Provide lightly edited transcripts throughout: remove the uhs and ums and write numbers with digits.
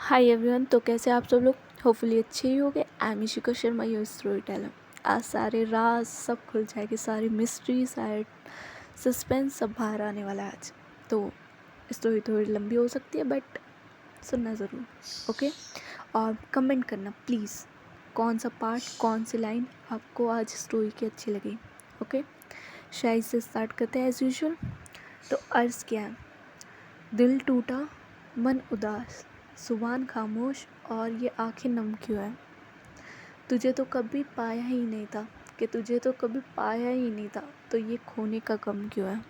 Hi everyone. तो कैसे आप सब लोग? होपफुली अच्छे ही होंगे। I am Ishika Sharma, your story teller. आज सारे राज सब खुल जाएंगे, सारी मिस्ट्री, सारे सस्पेंस सब बाहर आने वाला है आज। तो स्टोरी थोड़ी लंबी हो सकती है बट सुनना ज़रूर, ओके। और कमेंट करना प्लीज़, कौन सा पार्ट, कौन सी लाइन आपको आज स्टोरी की अच्छी लगी, ओके। शायद से स्टार्ट करते हैं एज़ यूजुअल। तो अर्ज़ क्या है? दिल टूटा, मन उदास, ज़ुबान खामोश और ये आँखें नम क्यों है? तुझे तो कभी पाया ही नहीं था, कि तुझे तो कभी पाया ही नहीं था, तो ये खोने का गम क्यों है?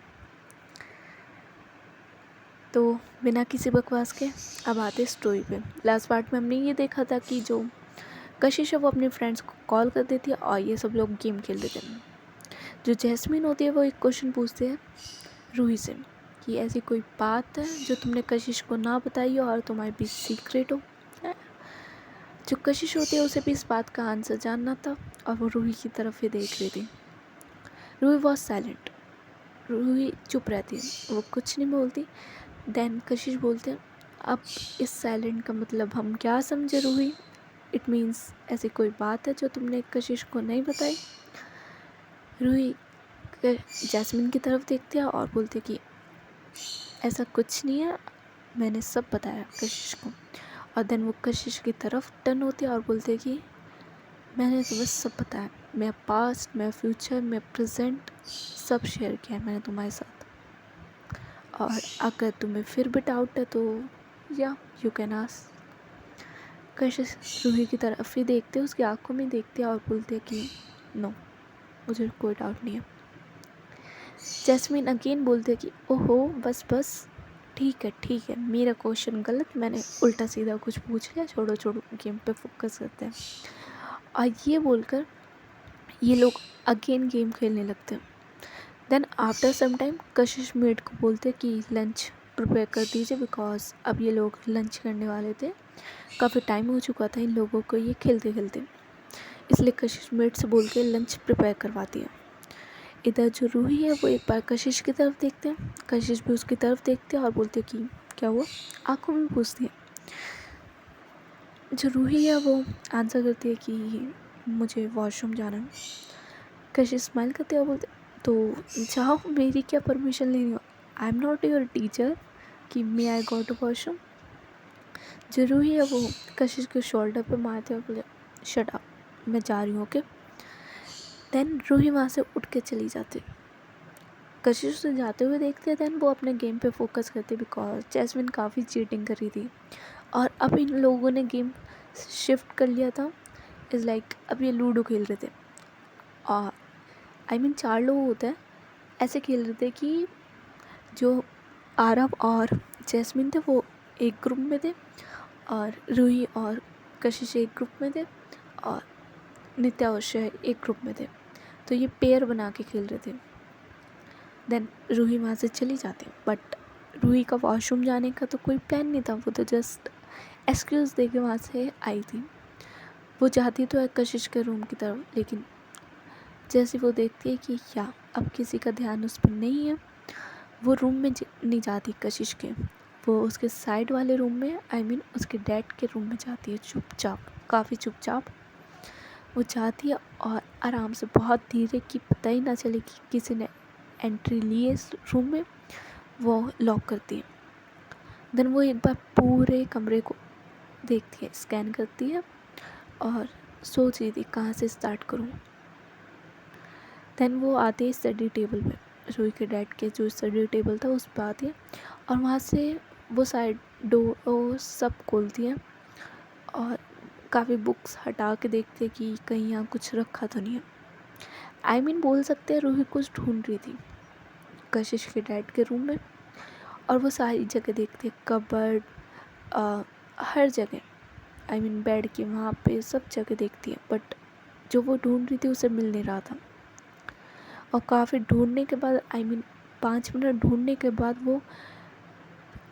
तो बिना किसी बकवास के अब आते स्टोरी पे। लास्ट पार्ट में हमने ये देखा था कि जो कशिश है वो अपने फ्रेंड्स को कॉल कर देती है और ये सब लोग गेम खेल देते हैं। जो जैस्मीन होती है वो एक क्वेश्चन पूछते हैं रूही से कि ऐसी कोई बात है जो तुमने कशिश को ना बताई हो और तुम्हारे बीच सीक्रेट हो। जो कशिश होती है उसे भी इस बात का आंसर जानना था और वो रूही की तरफ ही देख रही थी। Ruhi was silent. रूही चुप रहती है, वो कुछ नहीं बोलती। देन कशिश बोलते हैं, अब इस साइलेंट का मतलब हम क्या समझे रूही? इट मीन्स ऐसी कोई बात है जो तुमने कशिश को नहीं बताई। रूही जैस्मिन की तरफ देखती है और बोलती कि ऐसा कुछ नहीं है, मैंने सब बताया कशिश को। और देन वो कशिश की तरफ टर्न होती है और बोलते हैं कि मैंने तुम्हें सब बताया, मेरा पास्ट, मेरा फ्यूचर, मेरा प्रेजेंट सब शेयर किया है मैंने तुम्हारे साथ। और अगर तुम्हें फिर भी डाउट है तो या यू कैन आस्क। कशिश रूही की तरफ ही देखते, उसकी आंखों में देखते और बोलते कि नो, मुझे कोई डाउट नहीं है। जैस्मीन अगेन बोलते कि ओहो बस बस, ठीक है, मेरा क्वेश्चन गलत, मैंने उल्टा सीधा कुछ पूछ लिया, छोड़ो छोड़ो, गेम पे फोकस करते हैं। और ये बोलकर ये लोग अगेन गेम खेलने लगते हैं। देन आफ्टर सम टाइम कशिश मेड को बोलते कि लंच प्रिपेयर कर दीजिए बिकॉज अब ये लोग लंच करने वाले थे, काफ़ी टाइम हो चुका था इन लोगों को ये खेलते खेलते, इसलिए कशिश मेड से बोल के लंच प्रिपेयर करवाती है। इधर जो रूही है वो एक बार कशिश की तरफ देखते हैं, कशिश भी उसकी तरफ देखते हैं और बोलते कि क्या हुआ, आंखों में पूछती है। जो रूही है वो आंसर करती है कि मुझे वॉशरूम जाना है। कशिश स्माइल करते हैं और बोलते तो जाओ, मेरी क्या परमिशन लेनी हो, I am not your teacher कि मे आई गो टू वॉशरूम। जो रूही है वो कशिश के शोल्डर पे मारते और बोले शट अप, मैं जा रही हूँ, ओके। देन रूही वहाँ से उठ के चली जाती। कशिश उसे जाते हुए देखते हैं, देन वो अपने गेम पे फोकस करते बिकॉज जैस्मिन काफ़ी चीटिंग कर रही थी और अब इन लोगों ने गेम शिफ्ट कर लिया था। इज़ लाइक अब ये लूडो खेल रहे थे और आई मीन 4 लोग होते हैं, ऐसे खेल रहे थे कि जो आरव और जैस्मिन थे वो एक ग्रुप में थे और रूही और कशिश एक ग्रुप में थे और नित्या और शय एक ग्रुप में थे। तो ये पेयर बना के खेल रहे थे। देन रूही वहाँ से चली जाती, बट रूही का वॉशरूम जाने का तो कोई प्लान नहीं था, वो तो जस्ट एक्सक्यूज़ दे के वहाँ से आई थी। वो जाती तो है कशिश के रूम की तरफ, लेकिन जैसे वो देखती है कि क्या अब किसी का ध्यान उस पर नहीं है, वो रूम में नहीं जाती कशिश के, वो उसके साइड वाले रूम में, आई मीन उसके डैड के रूम में जाती है चुपचाप, काफ़ी चुपचाप वो जाती है और आराम से, बहुत धीरे कि पता ही ना चले कि किसी ने एंट्री ली है इस रूम में, वो लॉक करती है। देन वो एक बार पूरे कमरे को देखती है, स्कैन करती है और सोच रही थी कहाँ से स्टार्ट करूँ। देन वो आती है स्टडी टेबल पे, रूही के डैड के जो स्टडी टेबल था उस पर आती है और वहाँ से वो साइड डोर सब खोलती है और काफ़ी बुक्स हटा के देखते हैं कि कहीं यहाँ कुछ रखा तो नहीं है। आई मीन बोल सकते हैं रूही कुछ ढूंढ रही थी कशिश के डैड के रूम में, और वो सारी जगह देखती है, कबर्ड, हर जगह, आई मीन बेड के वहाँ पे सब जगह देखती है, बट जो वो ढूंढ रही थी उसे मिल नहीं रहा था। और काफ़ी ढूंढने के बाद, आई मीन 5 मिनट ढूंढने के बाद वो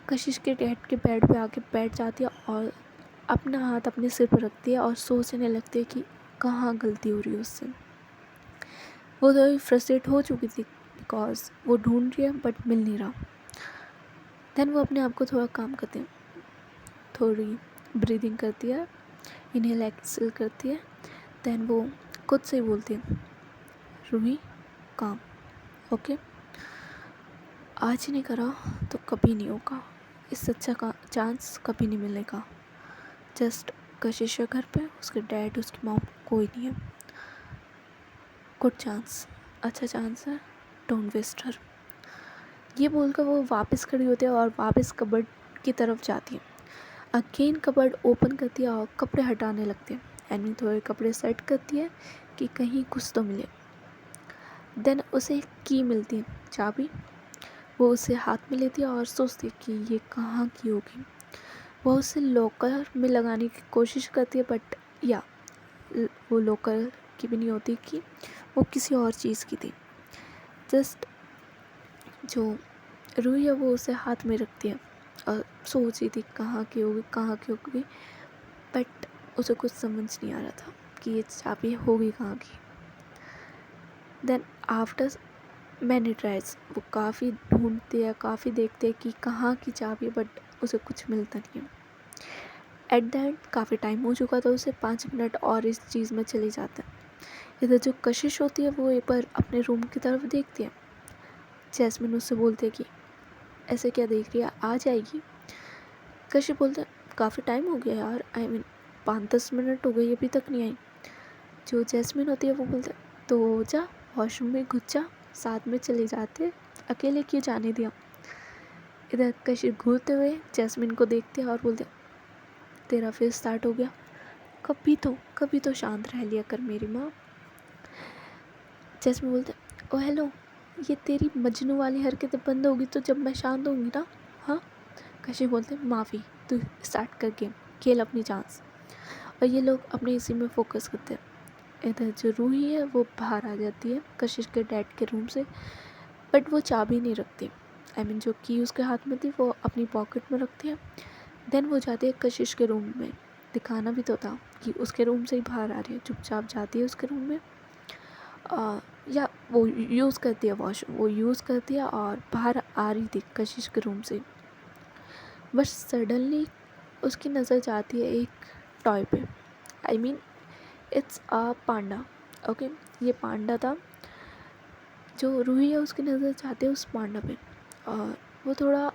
कशिश के डैड के बेड पे आके बैठ जाती है और अपना हाथ अपने सिर पर रखती है और सोचने लगती है कि कहाँ गलती हो रही है उससे। वो तो फ्रस्ट्रेट हो चुकी थी बिकॉज वो ढूंढ रही है बट मिल नहीं रहा। देन वो अपने आप को थोड़ा काम करते हैं, थोड़ी ब्रीदिंग करती है, इनहेल एक्सेल करती है। देन वो खुद से ही बोलती है, रूही काम, ओके, आज नहीं करा तो कभी नहीं होगा, इससे अच्छा का चांस कभी नहीं मिलेगा। जस्ट कशिश है घर पे, उसके डैड उसकी मॉम कोई नहीं है, गुड चांस, अच्छा चांस है, डोंट वेस्ट हर। ये बोलकर वो वापस खड़ी होती है और वापस कबर्ड की तरफ जाती है। अगेन कबर्ड ओपन करती है और कपड़े हटाने लगती है। एनी थोड़े कपड़े सेट करती है कि कहीं कुछ तो मिले। देन उसे की मिलती है, चाबी। वो उसे हाथ में लेती है और सोचती है कि ये कहाँ की होगी। वो उसे लॉकर में लगाने की कोशिश करती है, बट या वो लॉकर की भी नहीं होती, कि वो किसी और चीज़ की थी। जस्ट जो रूही है वो उसे हाथ में रखती है और सोच रही थी कहाँ की होगी, बट उसे कुछ समझ नहीं आ रहा था कि ये चाबी होगी कहाँ की। देन आफ्टर मैनी ट्राइज, वो काफ़ी ढूंढते हैं, काफ़ी देखते हैं कि कहाँ की चाबी, बट उसे कुछ मिलता नहीं है। एट द एंड काफ़ी टाइम हो चुका था, उसे 5 मिनट और इस चीज़ में चले जाते हैं। इधर जो कशिश होती है वो एक बार अपने रूम की तरफ देखती है। जैस्मिन उससे बोलते हैं कि ऐसे क्या देख रही है, आ जाएगी। कशिश बोलते हैं काफ़ी टाइम हो गया यार, आई मीन 5-10 मिनट हो गए अभी तक नहीं आई। जो जैस्मिन होती है वो बोलते हैं तो जा वॉशरूम में घुस जा, साथ में चले जाते, अकेले क्यों जाने दिया। इधर कशिश घूरते हुए जैस्मिन को देखते हैं और बोलते तेरा फिर स्टार्ट हो गया, कभी तो शांत रह लिया कर मेरी माँ। जैस्मिन बोलते ओ हेलो, ये तेरी मजनू वाली हरकतें बंद होगी तो जब मैं शांत होंगी ना, हाँ। कशिश बोलते माफ़ी, तू स्टार्ट कर गेम, खेल अपनी चांस। और ये लोग अपने इसी में फोकस करते हैं। इधर जो रूही है वो बाहर आ जाती है कशिश के डैड के रूम से, बट वो चाबी नहीं रखती। आई मीन जो की उसके हाथ में थी वो अपनी पॉकेट में रखती है। देन वो जाती है कशिश के रूम में, दिखाना भी तो था कि उसके रूम से ही बाहर आ रही है। चुपचाप जाती है उसके रूम में, या वो यूज़ करती है वॉशरूम, वो यूज़ करती है और बाहर आ रही थी कशिश के रूम से। बस सडनली उसकी नज़र जाती है एक टॉय पे। I mean it's a Panda, okay. ये पांडा था। जो रूही है उसकी नज़र जाती है उस पांडा पे, और वो थोड़ा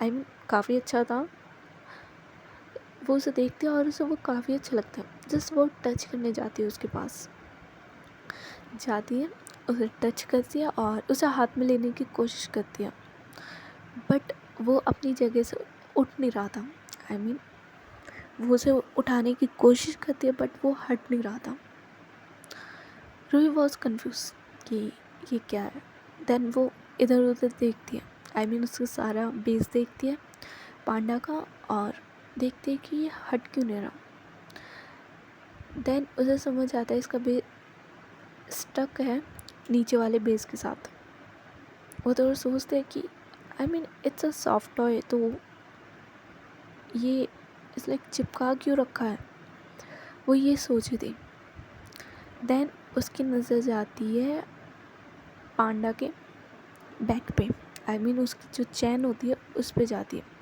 आई मीन काफ़ी अच्छा था। वो उसे देखती है और उसे वो काफ़ी अच्छा लगता है। जस्ट वो टच करने जाती है उसके पास, जाती है उसे टच करती है और उसे हाथ में लेने की कोशिश करती है, बट वो अपनी जगह से उठ नहीं रहा था। आई मीन वो उसे उठाने की कोशिश करती है बट वो हट नहीं रहा था। रूही वॉज कन्फ्यूज कि ये क्या है। देन वो इधर उधर देखती है, आई मीन उसका सारा बेस देखती है पांडा का, और देखती है कि ये हट क्यों नहीं रहा। देन उसे समझ आता है इसका बेस स्टक है नीचे वाले बेस के साथ। वो तो सोचते हैं कि I mean it's a soft toy, तो ये इस लाइक चिपका क्यों रखा है, वो ये सोच रही थी। देन उसकी नज़र जाती है पांडा के बैक पे, आई मीन उसकी जो चैन होती है उस पे जाती है।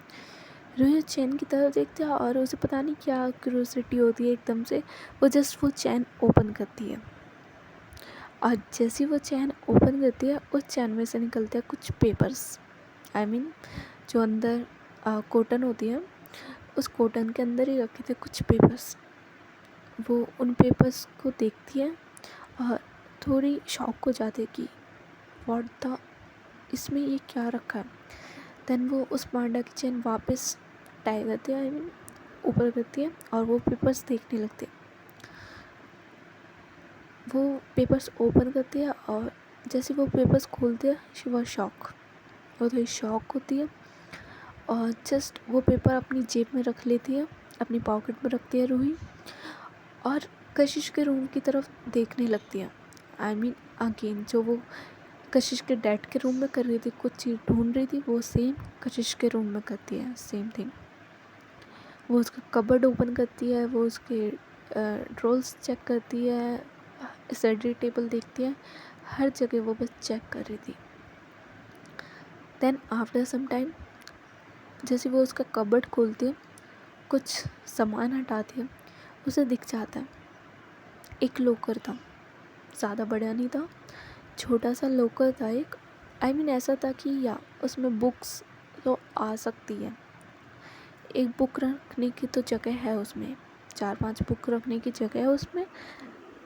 रूही चैन की तरफ देखती है और उसे पता नहीं क्या क्यूरोसिटी होती है एकदम से, वो जस्ट वो चैन ओपन करती है। और जैसी वो चैन ओपन करती है उस चैन में से निकलते हैं कुछ पेपर्स। आई मीन जो अंदर कॉटन होती है, उस कॉटन के अंदर ही रखे थे कुछ पेपर्स। वो उन पेपर्स को देखती है और थोड़ी शॉक हो जाती है कि व्हाट द, इसमें ये क्या रखा है। देन वो उस पांडा की चेन वापस टाई करती है, आई मीन ऊपर करती है, और वो पेपर्स देखने लगते हैं। वो पेपर्स ओपन करती है और जैसे वो पेपर्स खोलती है शी वाज शॉक, वो थोड़ी शॉक होती है और जस्ट वो पेपर अपनी जेब में रख लेती है, अपनी पॉकेट में रखती है रूही, और कशिश के रूम की तरफ देखने लगती है। आई मीन अगेन जो वो कशिश के डैड के रूम में कर रही थी, कुछ चीज़ ढूंढ रही थी, वो सेम कशिश के रूम में करती है, सेम थिंग। वो उसका कबर्ड ओपन करती है, वो उसके ड्रॉर्स चेक करती है, स्टडी टेबल देखती है, हर जगह वो बस चेक कर रही थी। देन आफ्टर सम टाइम जैसे वो उसका कबर्ड खोलती है कुछ सामान हटाती है, उसे दिख जाता है एक लॉकर था, ज़्यादा बड़ा नहीं था, छोटा सा लॉकर था एक। ऐसा था कि या उसमें बुक्स तो आ सकती है, एक बुक रखने की तो जगह है उसमें, 4-5 बुक रखने की जगह है उसमें,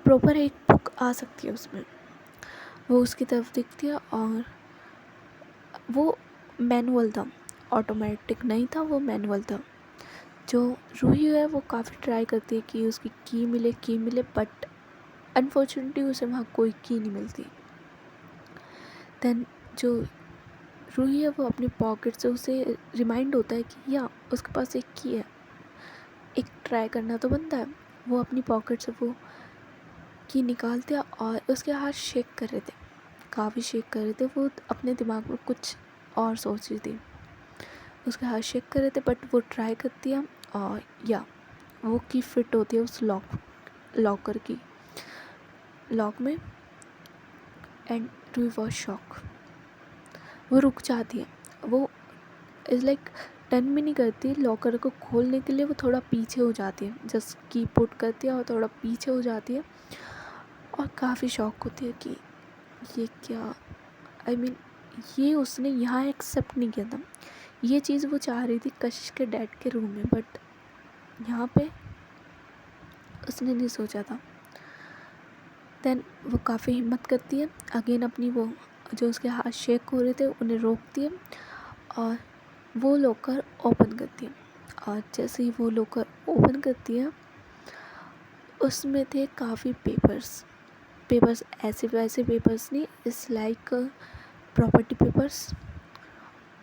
प्रॉपर एक बुक आ सकती है उसमें। वो उसकी तरफ दिखती है और वो मैनुअल था, ऑटोमेटिक नहीं था, वो मैनुअल था। जो रूही है वो काफ़ी ट्राई करती है कि उसकी की मिले, बट अनफॉर्चुनेटली उसे वहाँ कोई की नहीं मिलती। देन जो रूही है वो अपनी पॉकेट से, उसे रिमाइंड होता है कि या उसके पास एक की है, एक ट्राई करना तो बनता है। वो अपनी पॉकेट से वो की निकालते हैं और उसके हाथ शेक कर रहे थे, काफ़ी शेक कर रहे थे। वो अपने दिमाग में कुछ और सोच रही थी, उसके हाथ शेक कर रहे थे, बट वो ट्राई करती है और या वो की फिट होती है उस लॉकर की लॉक में। एंड रूही वॉज शॉक, वो रुक जाती है। वो इज़ लाइक टर्न भी नहीं करती लॉकर को खोलने के लिए, वो थोड़ा पीछे हो जाती है, जस्ट की पुट करती है और थोड़ा पीछे हो जाती है और काफ़ी शॉक होती है कि ये क्या, ये उसने यहाँ एक्सेप्ट नहीं किया था। ये चीज़ वो चाह रही थी कशिश के डैड के रूम में, बट यहाँ पे उसने नहीं सोचा था। देन वो काफ़ी हिम्मत करती है, अगेन अपनी वो जो उसके हाथ शेक हो रहे थे उन्हें रोकती है और वो लॉकर ओपन करती है। और जैसे ही वो लॉकर ओपन करती है उसमें थे काफ़ी पेपर्स ऐसे वैसे पेपर्स नहीं, इट्स लाइक प्रॉपर्टी पेपर्स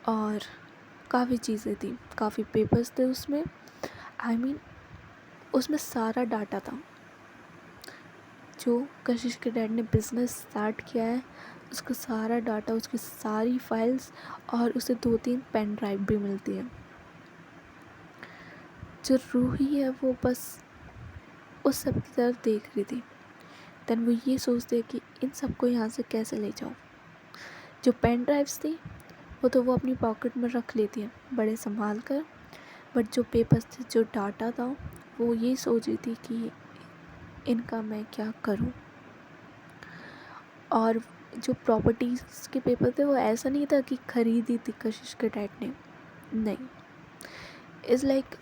और काफ़ी चीज़ें थी, काफ़ी पेपर्स थे उसमें। उसमें सारा डाटा था जो कशिश के डैड ने बिज़नेस स्टार्ट किया है, उसका सारा डाटा, उसकी सारी फाइल्स, और उसे 2-3 पेन ड्राइव भी मिलती है। जो रूही है वो बस उस सब की तरफ देख रही थी। देन वो ये सोचती है कि इन सबको यहाँ से कैसे ले जाऊँ। जो पेन ड्राइव्स थी वो तो वो अपनी पॉकेट में रख लेती है बड़े संभाल कर, बट जो पेपर्स थे, जो डाटा था, वो ये सोच रही थी कि इनका मैं क्या करूँ। और जो प्रॉपर्टीज़ के पेपर थे वो ऐसा नहीं था कि ख़रीदी थी कशिश के डैड ने, नहीं, इज़ लाइक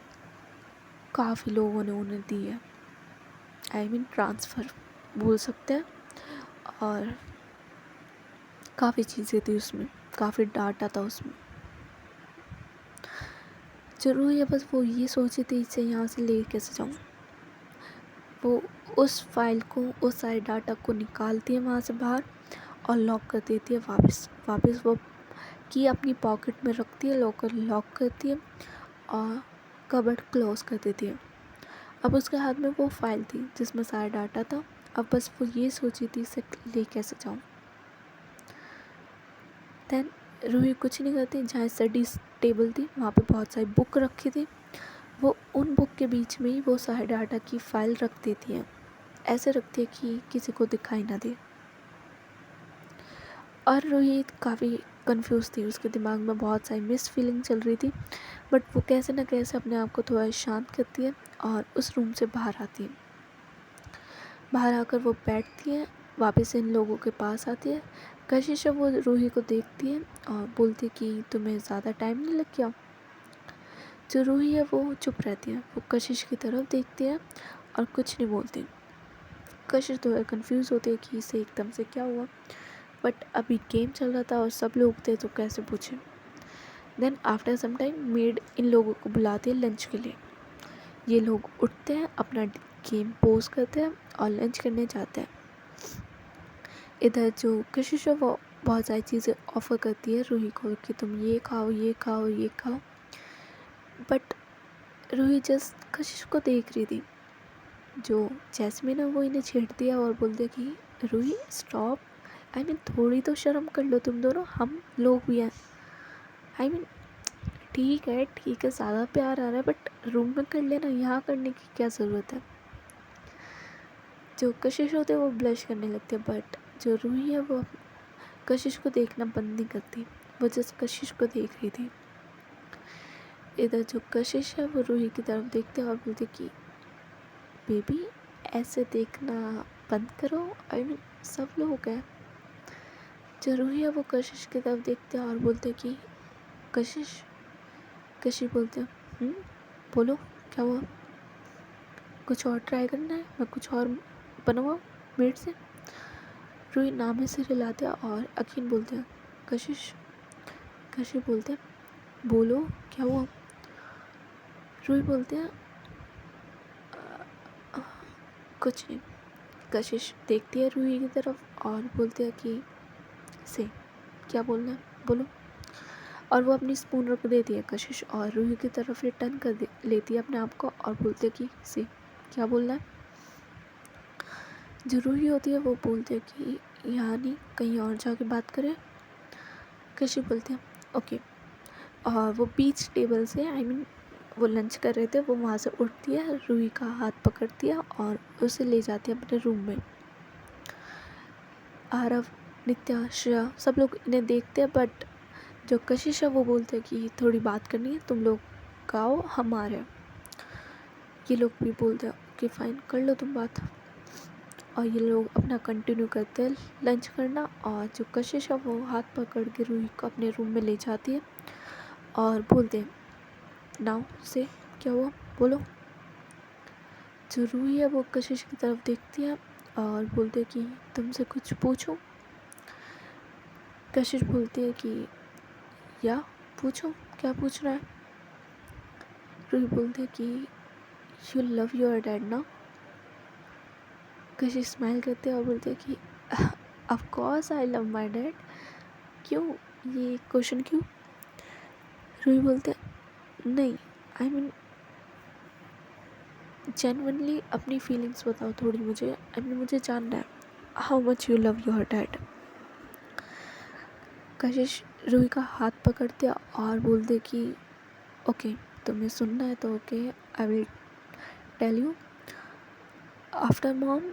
काफ़ी लोगों ने उन्हें दी है, ट्रांसफ़र बोल सकते हैं। और काफ़ी चीज़ें थी उसमें, काफ़ी डाटा था उसमें। ज़रूरी है बस वो ये सोची थी इसे यहाँ से ले कैसे जाऊँ। वो उस फाइल को, उस सारे डाटा को निकालती है वहाँ से बाहर और लॉक कर देती है वापस वो की अपनी पॉकेट में रखती है, लॉकर लॉक करती है और कबर्ड क्लोज कर देती है। अब उसके हाथ में वो फाइल थी जिसमें सारा डाटा था, अब बस वो ये सोची थी इसे ले कैसे जाऊँ। देन रूही कुछ नहीं करती, जहाँ स्टडी टेबल थी वहाँ पे बहुत सारी बुक रखी थी, वो उन बुक के बीच में ही वो सारे डाटा की फ़ाइल रख देती है, ऐसे रखती है कि किसी को दिखाई ना दे। और रूही काफ़ी कंफ्यूज थी, उसके दिमाग में बहुत सारी मिस फीलिंग चल रही थी, बट वो कैसे ना कैसे अपने आप को थोड़ा शांत करती है और उस रूम से बाहर आती है। बाहर आकर वो बैठती है, वापस इन लोगों के पास आती है। कशिश वो रूही को देखती है और बोलती कि तुम्हें ज़्यादा टाइम नहीं लग गया। जो रूही है वो चुप रहती है, वो कशिश की तरफ देखती है और कुछ नहीं बोलती। कशिश थोड़ा कंफ्यूज होती है कि इसे एकदम से क्या हुआ, बट अभी गेम चल रहा था और सब लोग थे तो कैसे पूछे। Then after some time maid इन लोगों को बुलाती है लंच के लिए। ये लोग उठते हैं, अपना गेम पोज करते हैं और लंच करने जाते हैं। इधर जो कशिश है वो बहुत सारी चीज़ें ऑफ़र करती है रूही को कि तुम ये खाओ, ये खाओ, ये खाओ, बट रूही जस्ट कशिश को देख रही थी। जो जैस्मिन है वो इन्हें छेड़ दिया और बोल दिया कि रूही स्टॉप, थोड़ी तो शर्म कर लो तुम दोनों, हम लोग भी हैं। ठीक है ज़्यादा प्यार आ रहा है, बट रूम में कर लेना, यहाँ करने की क्या ज़रूरत है। जो कशिश होते हैं वो ब्लश करने लगते हैं, बट जो रूही है वो कशिश को देखना बंद नहीं करती, वो जस्ट कशिश को देख रही थी। इधर जो कशिश है वो रूही की तरफ देखते और बोलते कि बेबी ऐसे देखना बंद करो, आई मीन सब लोग हैं। जो रूही है वो कशिश की तरफ देखते और बोलते कि कशिश। कशिश बोलते बोलो क्या हुआ, कुछ और ट्राई करना है, मैं कुछ और बनवाऊँ मेड से। रूही नाम में सिर हिलाते और अकीन बोलते हैं कशिश। कशिश बोलते हैं बोलो क्या हुआ। रूही बोलते हैं कुछ नहीं। कशिश देखती है रूही की तरफ और बोलते हैं कि से क्या बोलना है बोलो। और वो अपनी स्पून रख देती है कशिश और रूही की तरफ रिटर्न कर लेती है अपने आप को और बोलते कि से क्या बोलना है। जो रूही होती है वो बोलते हैं कि यहाँ नहीं, कहीं और जाके बात करें। कशिश बोलते हैं ओके। और वो बीच टेबल से आई मीन वो लंच कर रहे थे, वो वहाँ से उठती है, रूही का हाथ पकड़ती है और उसे ले जाती है अपने रूम में। आरव, नित्या, श्रेया सब लोग इन्हें देखते हैं, बट जो कशिश है वो बोलते हैं कि थोड़ी बात करनी है, तुम लोग आओ हम आ रहे हैं। ये लोग भी बोलते हैं ओके फाइन कर लो तुम बात। और ये लोग अपना कंटिन्यू करते हैं लंच करना। और जो कशिश है वो हाथ पकड़ के रूही को अपने रूम में ले जाती है और बोलते हैं नाउ से क्या हुआ बोलो। जो रूही है वो कशिश की तरफ देखती है और बोलते कि तुमसे कुछ पूछूं। कशिश बोलती है कि या पूछो क्या पूछना है। रूही बोलते है कि यू लव योर डैड ना। कशिश स्माइल करते हैं और बोलते हैं कि of course I love my dad. क्यों, ये क्वेश्चन क्यों। रूही बोलते हैं नहीं आई मीन जेन्युइनली अपनी फीलिंग्स बताओ थोड़ी मुझे, आई मीन मुझे जानना है how much you love your dad. कशिश रूही का हाथ पकड़ते और बोलते कि ओके तुम्हें सुनना है तो okay I will tell you. After mom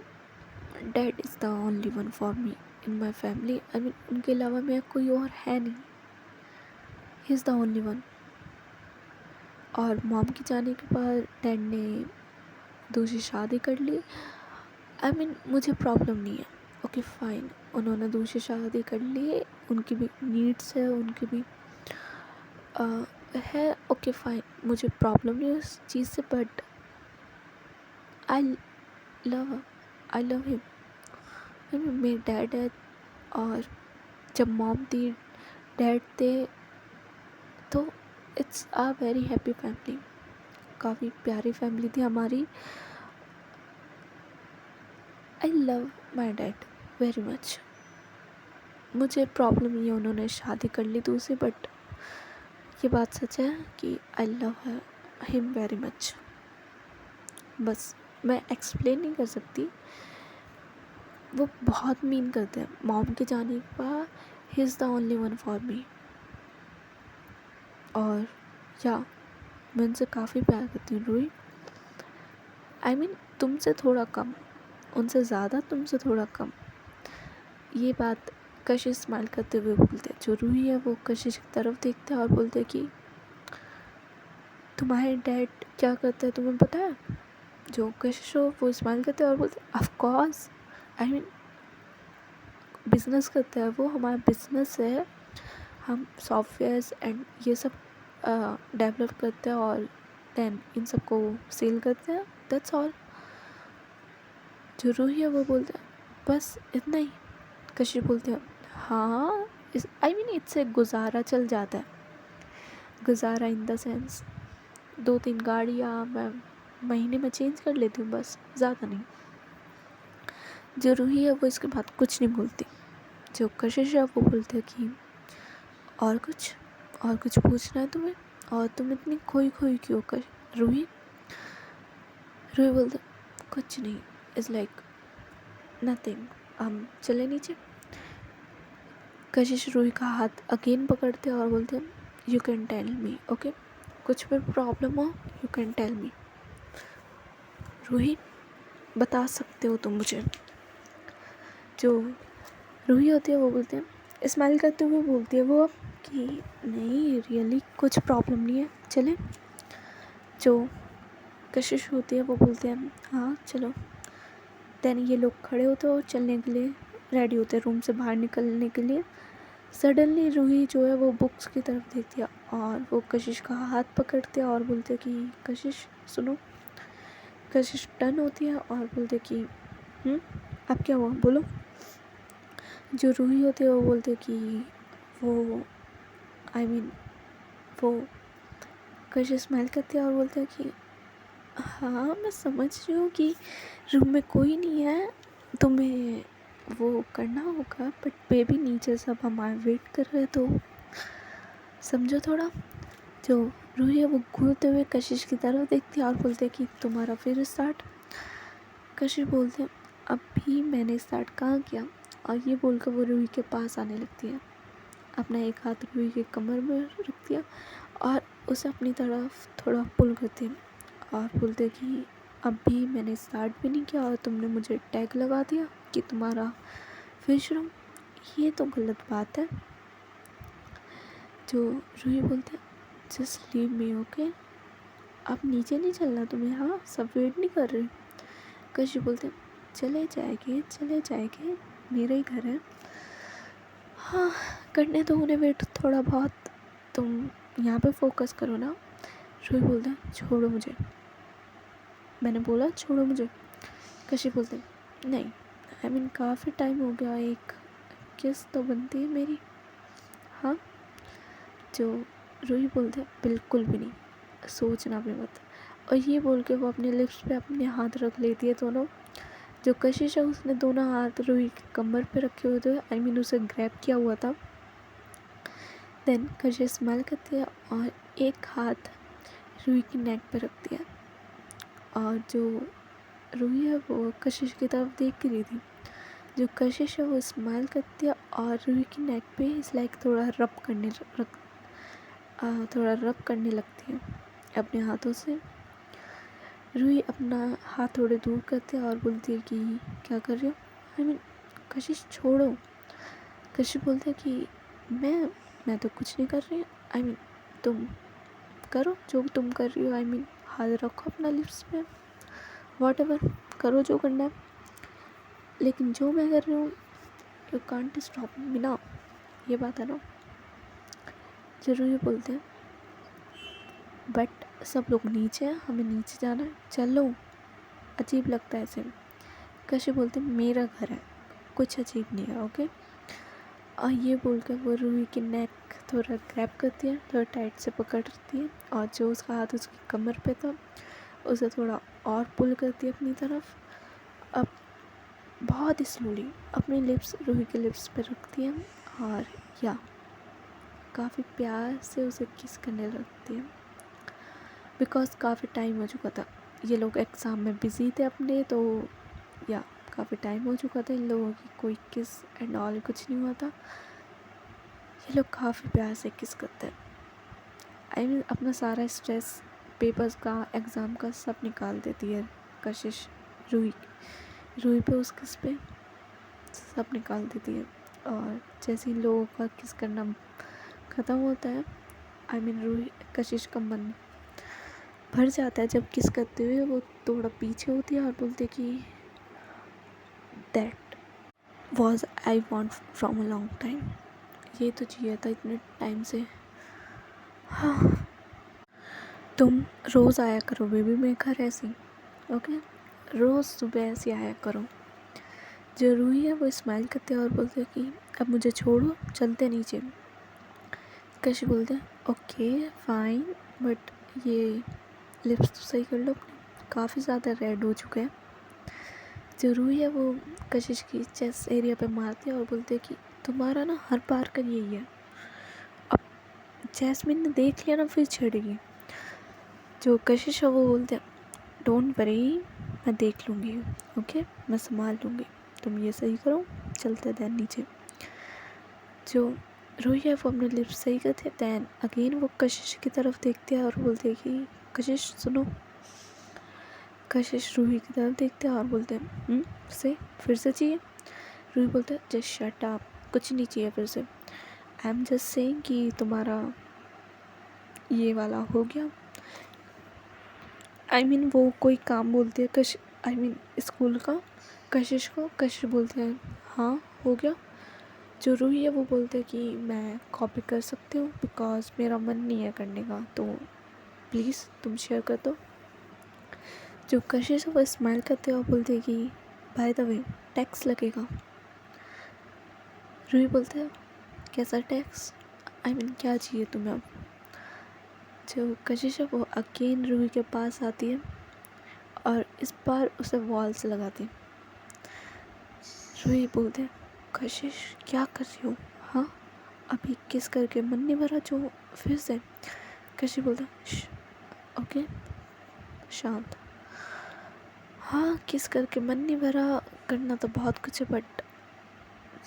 dad is the only one for me in my family. I mean उनके अलावा मेरा कोई और है नहीं, he is the only one. और मॉम के जाने के बाद डैड ने दूसरी शादी कर ली। आई मीन मुझे प्रॉब्लम नहीं है, ओके फाइन, उन्होंने दूसरी शादी कर ली, उनकी भी नीड्स है, उनकी भी है, ओके फाइन, मुझे प्रॉब्लम नहीं है उस चीज़ से। But I love him. I mean मेरे डैड है और जब मॉम थी डैड थे तो it's a very happy family, काफ़ी प्यारी फैमिली थी हमारी। I love my dad very much. मुझे प्रॉब्लम नहीं है उन्होंने शादी कर ली दूसरी, बट ये बात सच है कि I love him very much. बस मैं एक्सप्लेन नहीं कर सकती, वो बहुत मीन करते हैं। मॉम के जाने के बाद ही is the only one for मी। और या मैं उनसे काफ़ी प्यार करती हूँ रूही। आई मीन तुमसे थोड़ा कम, उनसे ज़्यादा, तुमसे थोड़ा कम। ये बात कशिश स्माइल करते हुए बोलते। जो रूही है वो कशिश की तरफ देखते हैं और बोलते कि तुम्हारे डैड क्या करते हैं तुम्हें पता है। जो कशिश हो वो स्माइल करते हैं और बोलते of course, I mean business करते हैं वो, हमारा बिजनेस है, हम सॉफ्टवेयर्स एंड ये सब डेवलप करते हैं और देन इन सब को सेल करते हैं, दैट्स ऑल। जो रूही है वो बोलते हैं बस इतना ही। कशिश बोलते हैं हाँ इस आई मीन इससे गुजारा चल जाता है। गुजारा इन द सेंस 2-3 गाड़ियाँ मैं महीने में चेंज कर लेती हूँ, बस ज़्यादा नहीं। जो रूही है वो इसके बाद कुछ नहीं बोलती। जो कशिश है वो बोलते हैं कि और कुछ पूछना है तुम्हें, और तुम इतनी खोई खोई क्यों कर रूही। रूही बोलते कुछ नहीं, इज़ लाइक नथिंग, हम चले नीचे। कशिश रूही का हाथ अगेन पकड़ते और बोलते you can tell me okay, कुछ भी प्रॉब्लम हो you can tell me. Ruhi बता सकते हो तुम मुझे। जो रूही होती है वो बोलते हैं स्माइल करते हुए बोलती है वो कि नहीं रियली कुछ प्रॉब्लम नहीं है, चले। जो कशिश होती है वो बोलते हैं हाँ चलो। देन ये लोग खड़े होते और चलने के लिए रेडी होते हैं रूम से बाहर निकलने के लिए। सडनली रूही जो है वो बुक्स की तरफ देखती है और वो कशिश का हाथ पकड़ते हैं और बोलते कि कशिश सुनो। कशिश टर्न होती है और बोलते कि अब क्या हुआ बोलो। जो रूही होती है वो बोलते कि वो वो कशिश स्माइल करती है और बोलते हैं कि हाँ मैं समझ रही हूँ कि रूम में कोई नहीं है, तुम्हें वो करना होगा, बट बेबी नीचे सब हमारे वेट कर रहे हैं तो समझो थोड़ा। जो रूही है वो घूरते हुए कशिश की तरफ देखती है और बोलते कि तुम्हारा फिर स्टार्ट। कशिश बोलते अभी मैंने स्टार्ट कहाँ किया, और ये बोलकर वो रूही के पास आने लगती है। अपना एक हाथ रूही के कमर में रखती है और उसे अपनी तरफ थोड़ा पुल करती है और बोलते कि अभी मैंने स्टार्ट भी नहीं किया और तुमने मुझे टैग लगा दिया कि तुम्हारा फिश रूम, ये तो गलत बात है। जो रूही बोलते जस्ट लीव मी ओके, अब नीचे नहीं चलना तुम्हें, हाँ सब वेट नहीं कर रहे। कशिश बोलते चले जाएंगे मेरा ही घर है, हाँ करने दो उन्हें वेट थोड़ा बहुत, तुम यहाँ पे फोकस करो ना। रूही बोलते छोड़ो मुझे, मैंने बोला छोड़ो मुझे। कशिश बोलते नहीं काफ़ी टाइम हो गया, एक किस तो बनती है मेरी, हाँ। जो रूही बोलते बिल्कुल भी नहीं, सोचना भी मत। और ये बोल के वो अपने लिप्स पे अपने हाथ रख लेती है दोनों। जो कशिश है उसने दोनों हाथ रूही की कमर पे रखे हुए थे, उसे ग्रैब किया हुआ था। देन कशिश स्माइल करती है और एक हाथ रूही की नेक पे रखती है और जो रूही है वो कशिश की तरफ देख रही थी। जो कशिश है वो स्माइल करती है और रूही की नेक पे इस लाइक थोड़ा रब करने लगती है अपने हाथों से। रूही अपना हाथ थोड़े दूर करते है और बोलती है कि क्या कर रही हो, कशिश छोड़ो। कशिश बोलते है कि मैं तो कुछ नहीं कर रही, तुम करो जो तुम कर रही हो, हाथ रखो अपना लिप्स पे, व्हाटएवर करो जो करना है, लेकिन जो मैं कर रही हूँ यू कांट स्टॉप मी ना, ये बात है ना। जरूरी बोलते हैं बट सब लोग नीचे हैं, हमें नीचे जाना है, चलो अजीब लगता है ऐसे। कशिश बोलते मेरा घर है, कुछ अजीब नहीं है ओके। और ये बोलकर वो रूही की नेक थोड़ा ग्रैब करती है, थोड़ा टाइट से पकड़ती है और जो उसका हाथ उसकी कमर पे था उसे थोड़ा और पुल करती है अपनी तरफ। अब बहुत स्लोली अपनी लिप्स रूही के लिप्स पे रखती है और या काफ़ी प्यार से उसे किस करने लगती है। बिकॉज़ काफ़ी टाइम हो चुका था, ये लोग एग्ज़ाम में बिज़ी थे अपने, तो या काफ़ी टाइम हो चुका था इन लोगों की कोई किस एंड ऑल कुछ नहीं हुआ था। ये लोग काफ़ी प्यार से किस करते हैं, अपना सारा स्ट्रेस पेपर्स का एग्ज़ाम का सब निकाल देती है कशिश रूही पे, उस किस पे सब निकाल देती है। और जैसे इन लोगों का किस करना ख़त्म होता है, रूही कशिश का मन भर जाता है जब किस करते हुए वो थोड़ा पीछे होती है और बोलती है कि that was I want from a long time, ये तो चाहिए था इतने टाइम से, हाँ। तुम रोज़ आया करो बेबी मेरे घर ऐसे, ओके रोज़ सुबह ऐसे आया करो। जो रूही है वो स्माइल करते हैं और बोलते हैं कि अब मुझे छोड़ो चलते नीचे। कशिश बोलते हैं ओके फाइन, बट ये लिप्स तो सही कर लो अपने, काफ़ी ज़्यादा रेड हो चुके हैं। जो रूही है वो कशिश की चेस्ट एरिया पे मारती है और बोलते हैं कि तुम्हारा ना हर बार का यही है, अब जैस्मिन ने देख लिया ना फिर छेड़ेगी। जो कशिश है वो बोलते हैं डोंट वरी, मैं देख लूँगी ओके, मैं संभाल लूँगी, तुम ये सही करो चलते दैन नीचे। जो रूही है वो अपने लिप्स सही करते हैं, दैन अगेन वो कशिश की तरफ देखते हैं और बोलते हैं कि कशिश सुनो। कशिश रूही की तरफ देखते हैं और बोलते हैं से फिर से चाहिए। रूही बोलते हैं जस्ट शट अप, कुछ नहीं चाहिए फिर से, आई एम जस्ट सेइंग कि तुम्हारा ये वाला हो गया। आई मीन वो कोई काम बोलती है आई मीन स्कूल का कशिश को। कशिश बोलते हैं हाँ हो गया। जो रूही है वो बोलते हैं कि मैं कॉपी कर सकती हूँ बिकॉज मेरा मन नहीं है करने का, तो प्लीज़ तुम शेयर कर दो। जो कशिश है वो स्माइल करते हैं और बोलते हैं कि बाय द वे टैक्स लगेगा। रूही बोलते हैं कैसा टैक्स, आई मीन क्या चाहिए तुम्हें अब। जो कशिश है वो अगेन रूही के पास आती है और इस बार उसे वॉल्स लगाती है। रूही बोलते हैं कशिश क्या कर रही हो, हाँ अभी किस करके मन नहीं भरा जो फिर से। कशिश बोलता ओके शांत, हाँ किस करके मन नहीं भरा, करना तो बहुत कुछ है बट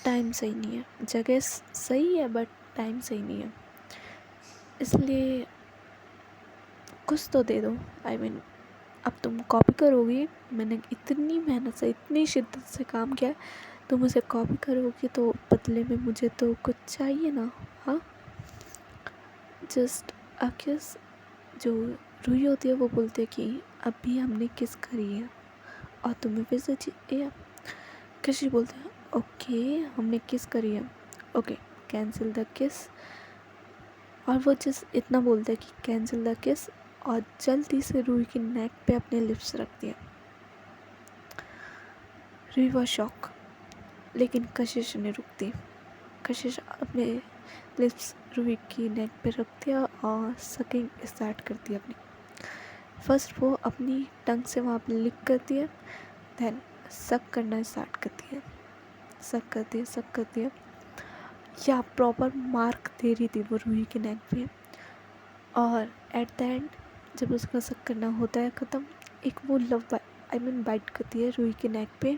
टाइम सही नहीं है, जगह सही है बट टाइम सही नहीं है, इसलिए कुछ तो दे दो। आई मीन अब तुम कॉपी करोगी, मैंने इतनी मेहनत से इतनी शिद्दत से काम किया है, तुम उसे कॉपी करोगी तो बदले में मुझे तो कुछ चाहिए ना। हाँ जस्ट अ किस। जो रूही होती है वो बोलते हैं कि अभी हमने किस करी है और तुम्हें फिर से चाहिए। कशिश बोलते हैं ओके हमने किस करी है, ओके कैंसिल द किस। और वो जस्ट इतना बोलता है कि कैंसिल द किस और जल्दी से रूही की नेक पे अपने लिप्स रख दिया। रूही वॉज शॉक, लेकिन कशिश नहीं रुकती। कशिश अपने लिप्स रूही की नेक पे रख दिया और सकिंग स्टार्ट करती है अपनी। फर्स्ट वो अपनी टंग से वहाँ पे लिक करती है, देन सक करना स्टार्ट करती है, सक करती है या प्रॉपर मार्क दे रही थी वो रूही के नेक पे। और एट द एंड जब उसका सक करना होता है ख़त्म, एक वो आई मीन बाइट करती है रूही के नेक पे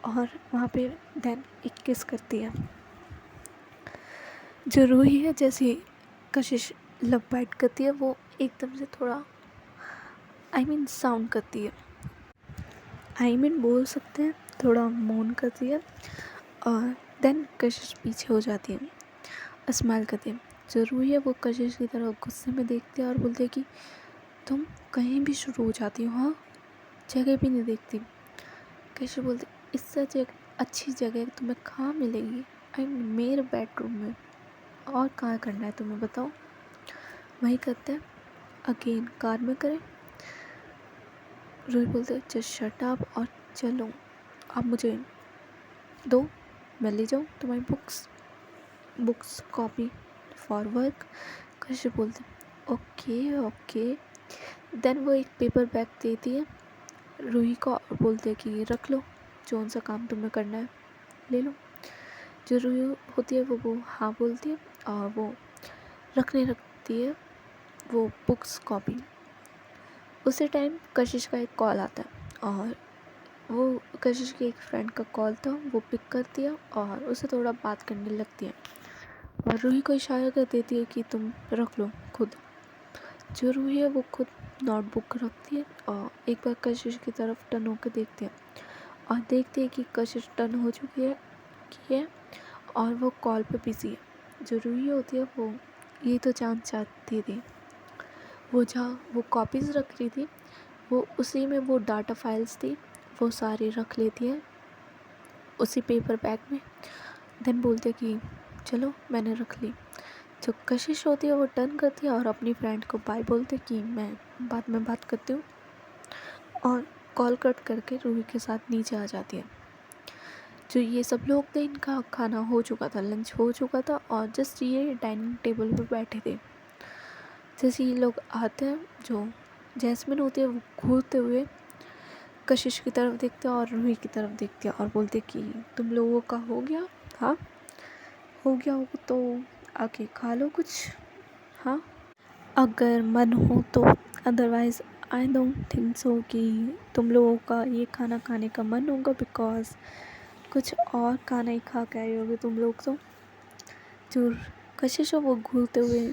और वहाँ पे देन एक किस करती है। जो रूही है जैसे कशिश लव बाइट करती है वो एकदम से थोड़ा आई मीन साउंड करती है, आई मीन बोल सकते हैं थोड़ा मौन करती है और देन कशिश पीछे हो जाती है, स्माइल करती है। जो रूही है वो कशिश की तरफ गुस्से में देखती है और बोलती है कि तुम कहीं भी शुरू हो जाती हो, हाँ जगह भी नहीं देखती। कशिश बोलती इससे अच्छी जगह तुम्हें कहाँ मिलेगी, आई मीन मेरे बेडरूम में, और कहाँ करना है तुम्हें बताओ। वही करते हैं अगेन कार में करें। रूही बोलते हैं जस्ट शट अप और चलो आप मुझे दो, मैं ले जाऊँ तुम्हारी बुक्स कॉपी फॉर वर्क। कशिश बोलते ओके। देन वो एक पेपर बैग देती है रूही को और बोलते हैं कि रख लो, जो सा काम तुम्हें करना है ले लो। जो रूही होती है वो हाँ बोलती है और वो रखती है वो बुक्स कॉपी। उसी टाइम कशिश का एक कॉल आता है और वो कशिश के एक फ्रेंड का कॉल था, वो पिक करती है और उसे थोड़ा बात करने लगती है और रूही को इशारा कर देती है कि तुम रख लो खुद। जो रूही है वो खुद नोटबुक रखती है और एक बार कशिश की तरफ टर्न होकर देखती है और देखती है कि कशिश टर्न हो चुकी है और वो कॉल पे बिजी है। जो रूही होती है वो ये तो जान चाहती थी, वो जहाँ वो कॉपीज़ रख रही थी वो उसी में वो डाटा फाइल्स थी वो सारी रख लेती है उसी पेपर बैग में। देन बोलती है कि चलो मैंने रख ली। जो कशिश होती है वो टर्न करती है और अपनी फ्रेंड को बाय बोलते कि मैं बाद में बात करती हूँ और कॉल कट करके रूही के साथ नीचे आ जाती है। जो ये सब लोग थे इनका खाना हो चुका था, लंच हो चुका था और जस्ट ये डाइनिंग टेबल पर बैठे थे। जैसे ये लोग आते हैं, जो जैस्मिन होती है वो घूरते हुए कशिश की तरफ देखते हैं और रूही की तरफ देखते हैं और बोलते कि तुम लोगों का हो गया, हाँ हो गया हो तो आके खा लो कुछ, हाँ अगर मन हो तो, otherwise I don't think so कि तुम लोगों का ये खाना खाने का मन होगा बिकॉज कुछ और खाना ही खा के आए होगे तुम लोग तो। जो कशिश है वो घूरते हुए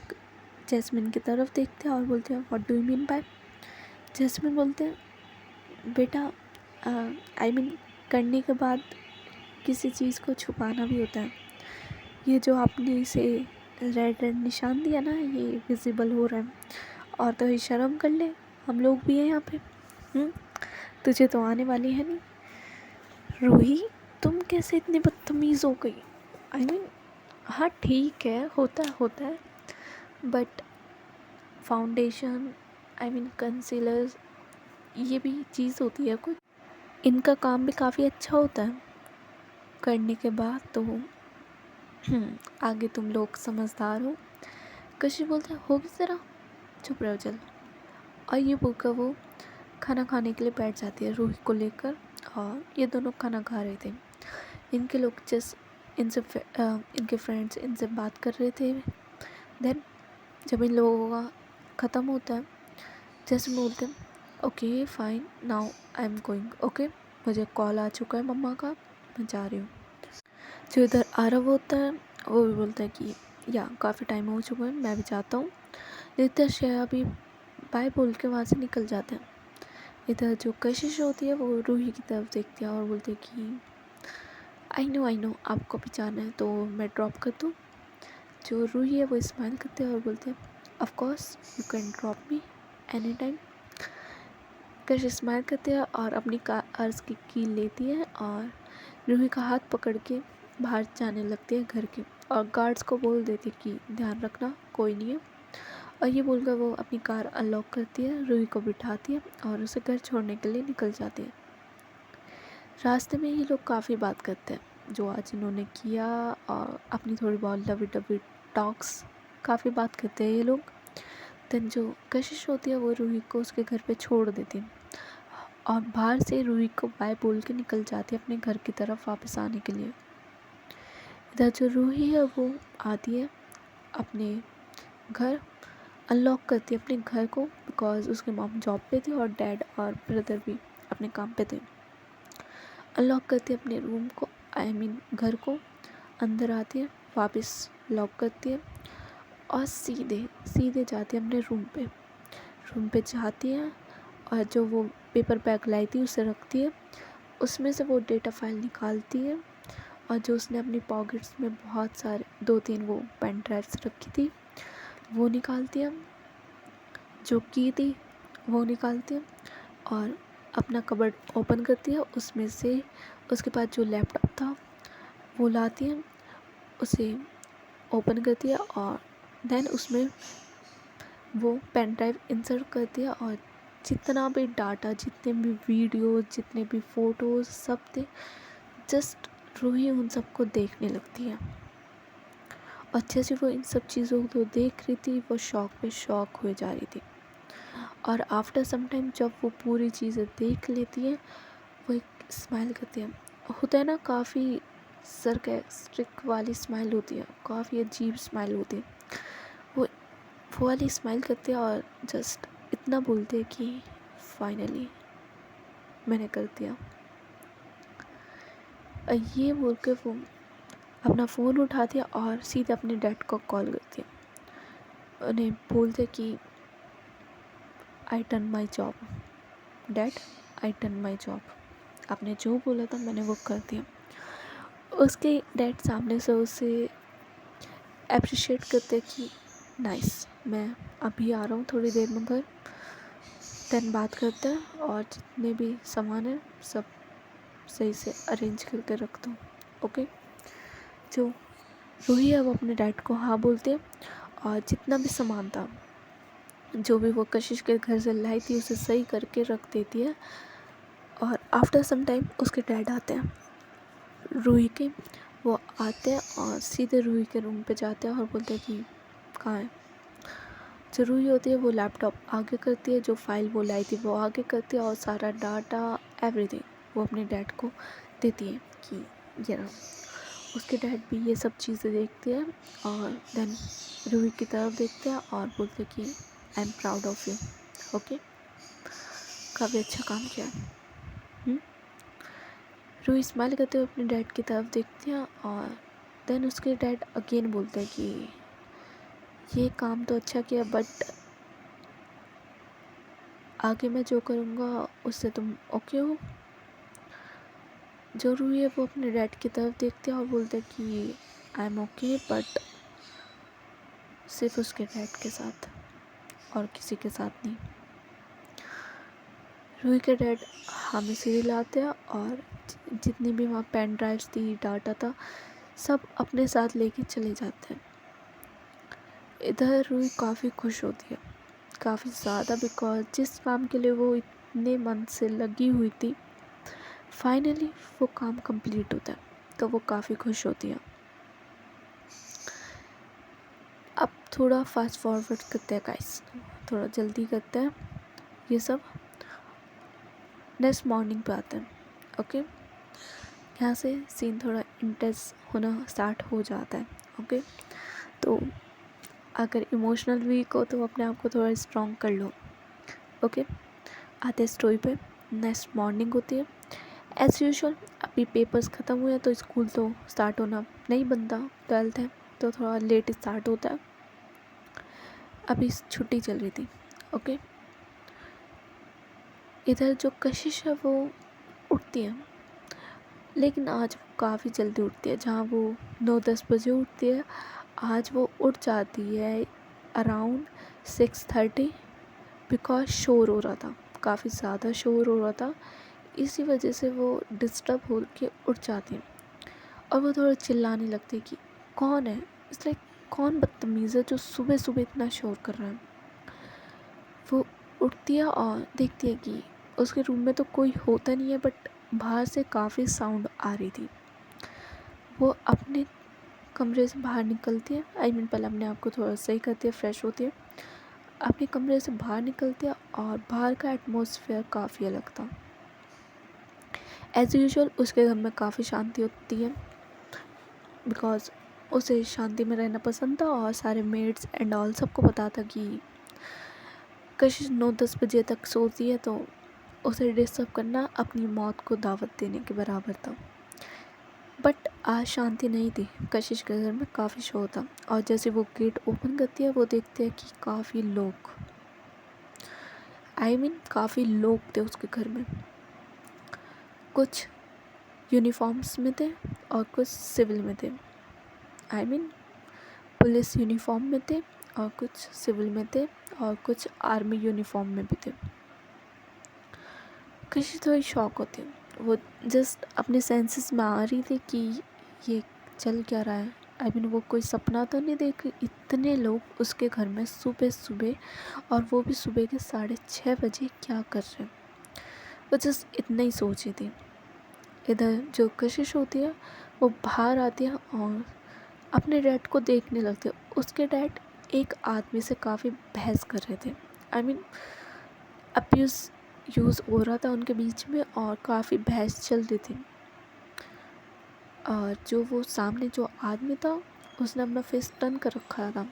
जैस्मिन की तरफ देखते हैं और बोलते हैं what do you mean by. Jasmine बोलते हैं बेटा आई मीन करने के बाद किसी चीज़ को छुपाना भी होता है, ये जो आपने इसे रेड रेड निशान दिया ना, ये विजिबल हो रहा है, और तो ये शर्म कर ले, हम लोग भी हैं यहाँ पे। तुझे तो आने वाली है नहीं। रूही, तुम कैसे इतनी बदतमीज़ हो गई? आई मीन, हाँ ठीक है, होता है, but foundation, I mean concealer, ये भी चीज़ होती है कुछ, इनका काम भी काफ़ी अच्छा होता है करने के बाद। तो आगे तुम लोग समझदार हो। कशिश बोलता है, होगी ज़रा, चुप रहो चल। और ये बोलकर वो खाना खाने के लिए बैठ जाती है रूही को लेकर, और ये दोनों खाना खा रहे थे। इनके लोग जस्ट इनके फ्रेंड्स इनसे बात कर रहे थे। देन जब इन लोगों का ख़त्म होता है, जैसे बोलते हैं, okay fine now I am going, okay मुझे कॉल आ चुका है मम्मा का, मैं जा रही हूँ। जो इधर आरव होता है वो भी बोलता है कि या काफ़ी टाइम हो चुका है, मैं भी जाता हूँ। इधर श्रेया भी बाय बोल के वहाँ से निकल जाते हैं। इधर जो कशिश होती है वो रूही की तरफ देखती है और बोलती है कि आई नो आपको भी जाना है, तो मैं ड्रॉप कर दूँ। जो रूही है वो स्माइल करते हैं और बोलते हैं, of course you can drop me any time. Kashish smile करते हैं और अपनी कार्स की कील लेती है और रूही का हाथ पकड़ के बाहर जाने लगती है घर के, और गार्ड्स को बोल देती कि ध्यान रखना कोई नहीं है। और ये बोलकर वो अपनी कार अनलॉक करती है, रूही को बिठाती है और उसे घर छोड़ने के लिए निकल जाती है। रास्ते में ये लोग काफ़ी बात करते हैं जो आज इन्होंने किया, और अपनी थोड़ी बहुत लवी डवी टॉक्स, काफ़ी बात करते हैं ये लोग। देन जो कशिश होती है वो रूही को उसके घर पे छोड़ देती है और बाहर से रूही को बाय बोल के निकल जाती है अपने घर की तरफ वापस आने के लिए। इधर जो रूही है वो आती है अपने घर, अनलॉक करती है अपने घर को, बिकॉज उसके मॉम जॉब पे थे और डैड और ब्रदर भी अपने काम पे थे। अनलॉक करती है अपने रूम को, आई मीन घर को, अंदर आती है, वापस लॉक करती है और सीधे जाती है अपने रूम पे जाती है, और जो वो पेपर बैग लाई थी उसे रखती है, उसमें से वो डेटा फाइल निकालती है, और जो उसने अपनी पॉकेट्स में बहुत सारे 2-3 वो पेन ड्राइव्स रखी थी वो निकालती है, जो की थी वो निकालती है, और अपना कबर्ड ओपन करती है, उसमें से उसके पास जो लैपटॉप था वो लाती है, उसे ओपन करती है, और देन उसमें वो पेन ड्राइव इंसर्ट करती है, और जितना भी डाटा, जितने भी वीडियो, जितने भी फ़ोटोज़ सब थे, जस्ट रूही उन सबको देखने लगती है। और जैसे वो इन सब चीज़ों को देख रही थी, वो शौक पे शौक हुए जा रही थी, और आफ्टर सम टाइम जब वो पूरी चीज़ें देख लेती है, वो एक स्माइल करती है। होता है ना, काफ़ी सरकास्टिक वाली स्माइल होती है, काफ़ी अजीब स्माइल होती है, वो वाली स्माइल करते हैं और जस्ट इतना बोलते हैं कि फाइनली मैंने कर दिया। ये बोल के वो अपना फ़ोन उठाती है और सीधे अपने डैड को कॉल करती है, उन्हें बोलते कि I done my job dad, I done my job, आपने जो बोला था मैंने वो कर दिया। उसके डैड सामने से उसे अप्रिशिएट करते कि नाइस, मैं अभी आ रहा हूँ थोड़ी देर में घर। देन बात करते हैं और जितने भी सामान है सब सही से अरेंज करके रख दो, ओके। जो रूही है वो अपने डैड को हाँ बोलते हैं, और जितना भी सामान था, जो भी वो कशिश के घर से लाई थी, उसे सही करके रख देती है। और आफ्टर सम टाइम उसके डैड आते हैं रूही के, वो आते हैं और सीधे रूही के रूम पे जाते हैं और बोलते हैं कि कहाँ है। जो रूही होती है वो लैपटॉप आगे करती है, जो फाइल वो लाई थी वो आगे करती है, और सारा डाटा एवरीथिंग वो अपने डैड को देती है कि ये रहा। उसके डैड भी ये सब चीज़ें देखते हैं और देन रूही की तरफ देखते हैं और बोलते कि I am proud of you, okay, काफ़ी अच्छा काम किया है। रूही स्माइल करते हुए अपने डैड की तरफ देखते हैं, और देन उसके डैड अगेन बोलते हैं कि ये काम तो अच्छा किया, बट आगे मैं जो करूँगा उससे तुम ओके हो। जो रूही है वो अपने डैड की तरफ देखते हैं और बोलते हैं कि आई एम ओके, बट सिर्फ उसके डैड के साथ और किसी के साथ नहीं। रूही के डैड हमें से लाते हैं और जितनी भी वहाँ पेन ड्राइव्स थी, डाटा था, सब अपने साथ लेके चले जाते हैं। इधर रूही काफ़ी खुश होती है, काफ़ी ज़्यादा, बिकॉज जिस काम के लिए वो इतने मन से लगी हुई थी फाइनली वो काम कंप्लीट होता है, तो वो काफ़ी खुश होती है। अब थोड़ा फास्ट फॉरवर्ड करते हैं गाइस, थोड़ा जल्दी करते हैं ये सब। नेक्स्ट मॉर्निंग पे आते हैं। ओके, यहाँ से सीन थोड़ा इंटेंस होना स्टार्ट हो जाता है। ओके, तो अगर इमोशनल वीक हो तो अपने आप को थोड़ा स्ट्रॉन्ग कर लो। ओके, आते स्टोरी पे। नेक्स्ट मॉर्निंग होती है एज़ यूजुअल। अभी पेपर्स ख़त्म हुए हैं तो स्कूल तो स्टार्ट होना नहीं बनता, 12th है तो थोड़ा लेट स्टार्ट होता है। अभी छुट्टी चल रही थी। ओके, इधर जो कशिश है वो उठती है, लेकिन आज वो काफ़ी जल्दी उठती है। जहाँ वो 9-10 बजे उठती है, आज वो उठ जाती है अराउंड 6:30, बिकॉज शोर हो रहा था, काफ़ी ज़्यादा शोर हो रहा था। इसी वजह से वो डिस्टर्ब हो के उठ जाती है और वो थोड़ा चिल्लाने लगती है कि कौन है, इट्स लाइक कौन बदतमीज़ है जो सुबह सुबह इतना शोर कर रहा है। वो उठती है और देखती है कि उसके रूम में तो कोई होता नहीं है, बट बाहर से काफ़ी साउंड आ रही थी। वो अपने कमरे से बाहर निकलती है, पहले अपने आप को थोड़ा सही करती है, फ्रेश होती है, अपने कमरे से बाहर निकलती है और बाहर का एटमॉस्फेयर काफ़ी अलग था। एज़ यूजुअल उसके घर में काफ़ी शांति होती है, बिकॉज उसे शांति में रहना पसंद था और सारे मेड्स एंड ऑल सबको पता था कि कशिश 9-10 बजे तक सोती है, तो उसे डिस्टर्ब करना अपनी मौत को दावत देने के बराबर था। बट आज शांति नहीं थी, कशिश के घर में काफ़ी शोर था। और जैसे वो गेट ओपन करती है वो देखते हैं कि काफ़ी लोग, काफ़ी लोग थे उसके घर में। कुछ यूनिफॉर्म्स में थे और कुछ सिविल में थे। पुलिस यूनिफॉर्म में थे और कुछ सिविल में थे और कुछ आर्मी यूनिफॉर्म में भी थे। कशिश थोड़ी शॉक होती है, वो जस्ट अपने सेंसेस में आ रही थी कि ये चल क्या रहा है। वो कोई सपना तो नहीं देख रही, इतने लोग उसके घर में सुबह सुबह, और वो भी सुबह के 6:30 बजे क्या कर रहे हैं। वो जस्ट इतना ही सोच रही थी। इधर जो कशिश होती है वो बाहर आती है और अपने डैड को देखने लगती है। उसके डैड एक आदमी से काफ़ी बहस कर रहे थे। अब्यूज़ यूज़ हो रहा था उनके बीच में और काफ़ी बहस चल रही थी। और जो वो सामने जो आदमी था उसने अपना फेस टर्न कर रखा था।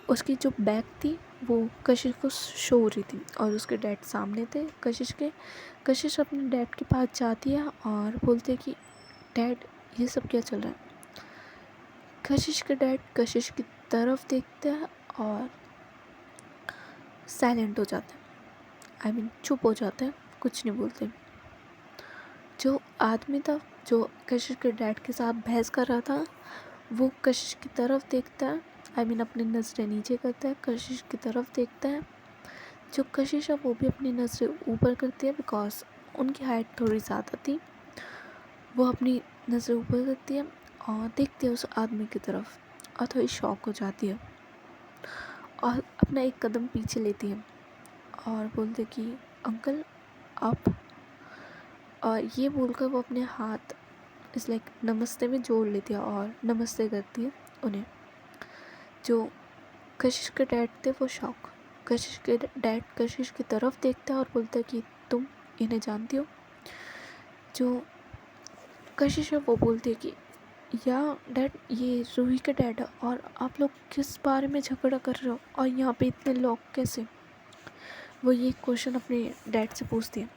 उसकी जो बैग थी वो कशिश को शो हो रही थी और उसके डैड सामने थे कशिश के। कशिश अपने डैड के पास जाती है और बोलती है कि डैड ये सब क्या चल रहा है। कशिश के डैड कशिश की तरफ देखते हैं और साइलेंट हो जाते हैं, चुप हो जाते हैं, कुछ नहीं बोलते। जो आदमी था जो कशिश के डैड के साथ बहस कर रहा था वो कशिश की तरफ देखता है, अपनी नज़रें नीचे करता है, कशिश की तरफ देखता है। जो कशिश है वो भी अपनी नज़रें ऊपर करती है, बिकॉज उनकी हाइट थोड़ी ज़्यादा थी। वो अपनी नज़रें ऊपर करती है और देखती है उस आदमी की तरफ और थोड़ी शॉक हो जाती है और अपना एक कदम पीछे लेती है और बोलते कि अंकल आप। और ये बोलकर वो अपने हाथ इस लाइक नमस्ते में जोड़ लेती है और नमस्ते करती है उन्हें। जो कशिश के डैड थे वो शॉक। कशिश के डैड कशिश की तरफ देखता है और बोलता है कि तुम इन्हें जानती हो। जो कशिश है वो बोलती है कि या डैड ये रूही के डैड है, और आप लोग किस बारे में झगड़ा कर रहे हो और यहाँ पे इतने लोग कैसे। वो ये क्वेश्चन अपने डैड से पूछती है।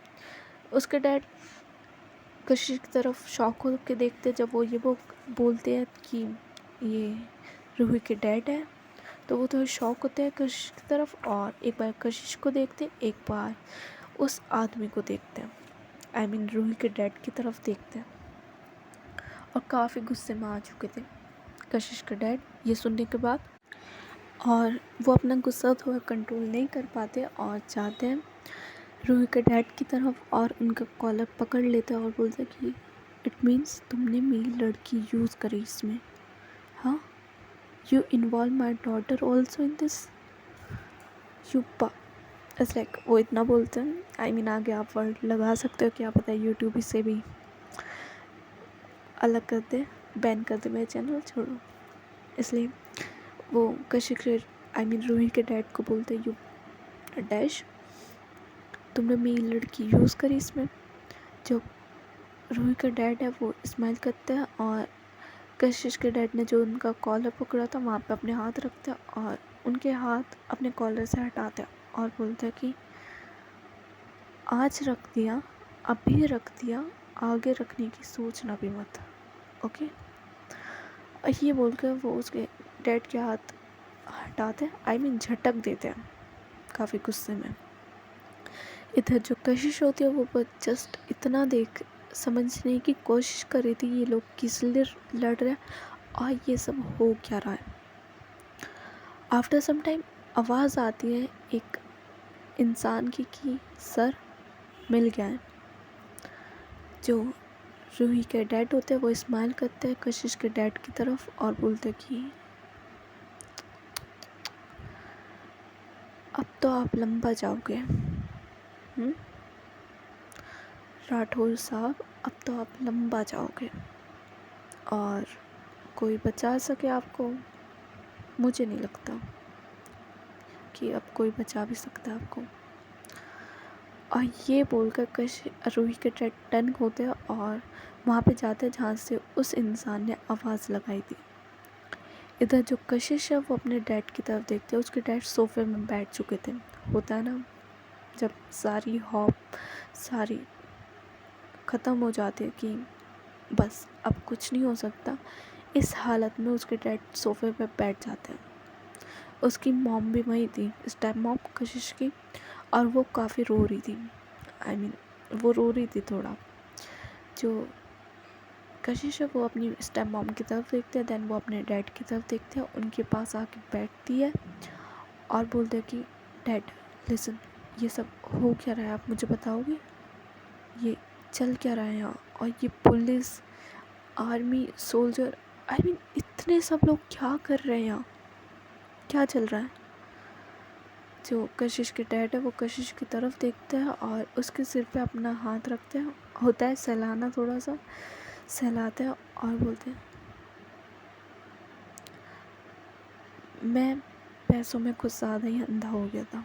उसके डैड कशिश की तरफ शॉक हो के देखते जब वो बोलते हैं कि ये रूही के डैड है, तो वो थोड़ा शॉक होते हैं कशिश की तरफ और एक बार कशिश को देखते एक बार उस आदमी को देखते हैं, रूही के डैड की तरफ देखते हैं और काफ़ी गुस्से में आ चुके थे। कशिश का डैड ये सुनने के बाद, और वो अपना गुस्सा थोड़ा कंट्रोल नहीं कर पाते और जाते हैं रूही के डैड की तरफ और उनका कॉलर पकड़ लेते हैं और बोलते हैं कि इट मीन्स तुमने मेरी लड़की यूज़ करी इसमें, हाँ, you involve my daughter also in this, you पा इट्स लाइक वो इतना बोलते हैं। आई मीन आगे आप वर्ड लगा सकते हो, क्या पता यूट्यूब इससे भी अलग कर दे, बैन कर दे मेरे चैनल, छोड़ो। इसलिए वो कशिश आई मीन रूही के डैड को बोलते यू डैश, तुमने मेरी लड़की यूज़ करी इसमें। जो रूही का डैड है वो स्माइल करते हैं और कशिश के डैड ने जो उनका कॉलर पकड़ा था वहाँ पे अपने हाथ रखते हैं और उनके हाथ अपने कॉलर से हटाते हैं और बोलते हैं कि आज रख दिया, अभी रख दिया, आगे रखने की सोचना भी मत, ओके। ये बोलकर वो उसके डैड के हाथ हटाते हैं, आई मीन झटक देते हैं काफ़ी गुस्से में। इधर जो कशिश होती है वो जस्ट इतना देख समझने की कोशिश कर रही थी ये लोग किस लिए लड़ रहे हैं और ये सब हो क्या रहा है। आफ्टर सम टाइम आवाज़ आती है एक इंसान की कि सर मिल गया है। जो रूही के डैड होते हैं वो स्माइल करते हैं कशिश के डैड की तरफ और बोलते कि अब तो आप लंबा जाओगे, राठौर साहब, अब तो आप लंबा जाओगे और कोई बचा सके आपको, मुझे नहीं लगता कि अब कोई बचा भी सकता है आपको। और ये बोलकर रूही के डैड टर्न होते हैं और वहाँ पे जाते हैं जहाँ से उस इंसान ने आवाज़ लगाई थी। इधर जो कशिश है वो अपने डैड की तरफ देखते हैं, उसके डैड सोफे में बैठ चुके थे। होता है ना जब सारी हॉप सारी ख़त्म हो जाती है कि बस अब कुछ नहीं हो सकता, इस हालत में उसके डैड सोफे पे बैठ जाते हैं। उसकी मॉम भी वहीं थी, स्टेप मॉम कशिश की, और वो काफ़ी रो रही थी। आई मीन वो रो रही थी थोड़ा। जो कशिश है वो अपनी स्टेप मॉम की तरफ देखते हैं, देन वो अपने डैड की तरफ देखते हैं, उनके पास आके बैठती है और बोलते हैं कि डैड लिसन, ये सब हो क्या रहा है, आप मुझे बताओगे, ये चल क्या रहा है यहाँ, और ये police army soldier, I mean इतने सब लोग क्या कर रहे हैं यहाँ, क्या चल रहा है। जो कशिश के डैड है वो कशिश की तरफ देखते हैं और उसके सिर पे अपना हाथ रखते हैं, होता है सहलाना, थोड़ा सा सहलाते हैं और बोलते हैं मैं पैसों में कुछ ज़्यादा ही अंधा हो गया था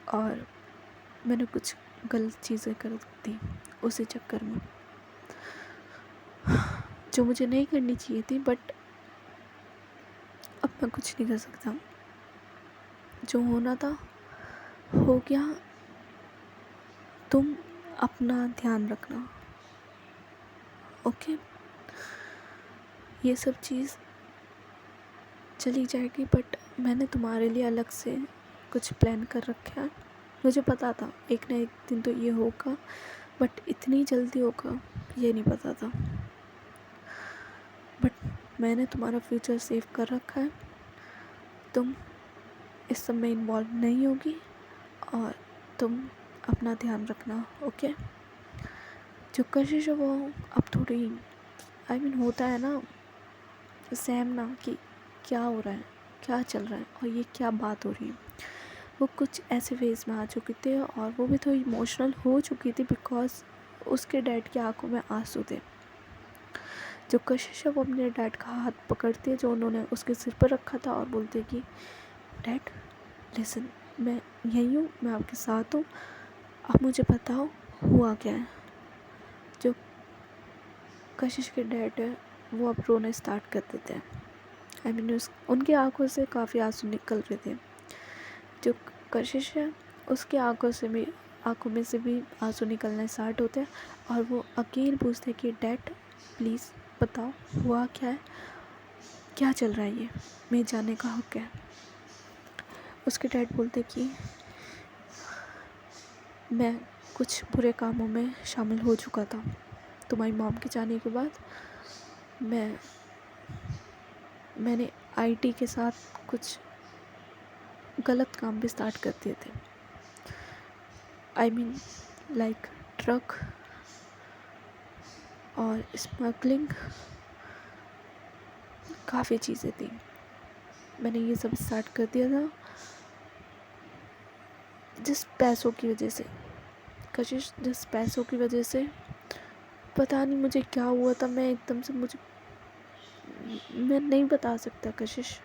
और मैंने कुछ गलत चीज़ें कर दी उसी चक्कर में, जो मुझे नहीं करनी चाहिए थी, बट अब मैं कुछ नहीं कर सकता, जो होना था हो गया। तुम अपना ध्यान रखना, ओके। ये सब चीज़ चली जाएगी, बट मैंने तुम्हारे लिए अलग से कुछ प्लान कर रखा है। मुझे पता था एक ना एक दिन तो ये होगा, बट इतनी जल्दी होगा ये नहीं पता था। बट मैंने तुम्हारा फ्यूचर सेव कर रखा है, तुम इस सब में इन्वॉल्व नहीं होगी और तुम अपना ध्यान रखना, ओके। जो कशिश है वो अब थोड़ी आई मीन होता है ना सहमना कि क्या हो रहा है, क्या चल रहा है और ये क्या बात हो रही है। वो कुछ ऐसे फेज में आ चुकी थी और वो भी थोड़ी इमोशनल हो चुकी थी बिकॉज उसके डैड की आंखों में आंसू थे। जो कशिश है वो अपने डैड का हाथ पकड़ती है जो उन्होंने उसके सिर पर रखा था और बोलती है कि डैड लिसन, मैं यहीं हूँ, मैं आपके साथ हूँ, आप मुझे बताओ हुआ क्या है। जो कशिश के डैड है वो अब रोना स्टार्ट कर देते हैं। आई मीन उनकी आंखों से काफ़ी आंसू निकल रहे थे। जो कशिश है उसकी आंखों में से भी आंसू निकलने स्टार्ट होते हैं और वो अकेले पूछते हैं कि डैड प्लीज़ बताओ हुआ क्या है, क्या चल रहा है, ये मेरे जाने का हक है। उसके डैड बोलते कि मैं कुछ बुरे कामों में शामिल हो चुका था, तुम्हारी मॉम के जाने के बाद मैं मैंने आईटी के साथ कुछ गलत काम भी स्टार्ट कर दिए थे। आई मीन लाइक ड्रग और स्मगलिंग, काफ़ी चीज़ें थी। मैंने ये सब स्टार्ट कर दिया था जिस पैसों की वजह से, कशिश, जिस पैसों की वजह से पता नहीं मुझे क्या हुआ था। मैं एकदम से मैं नहीं बता सकता कशिश,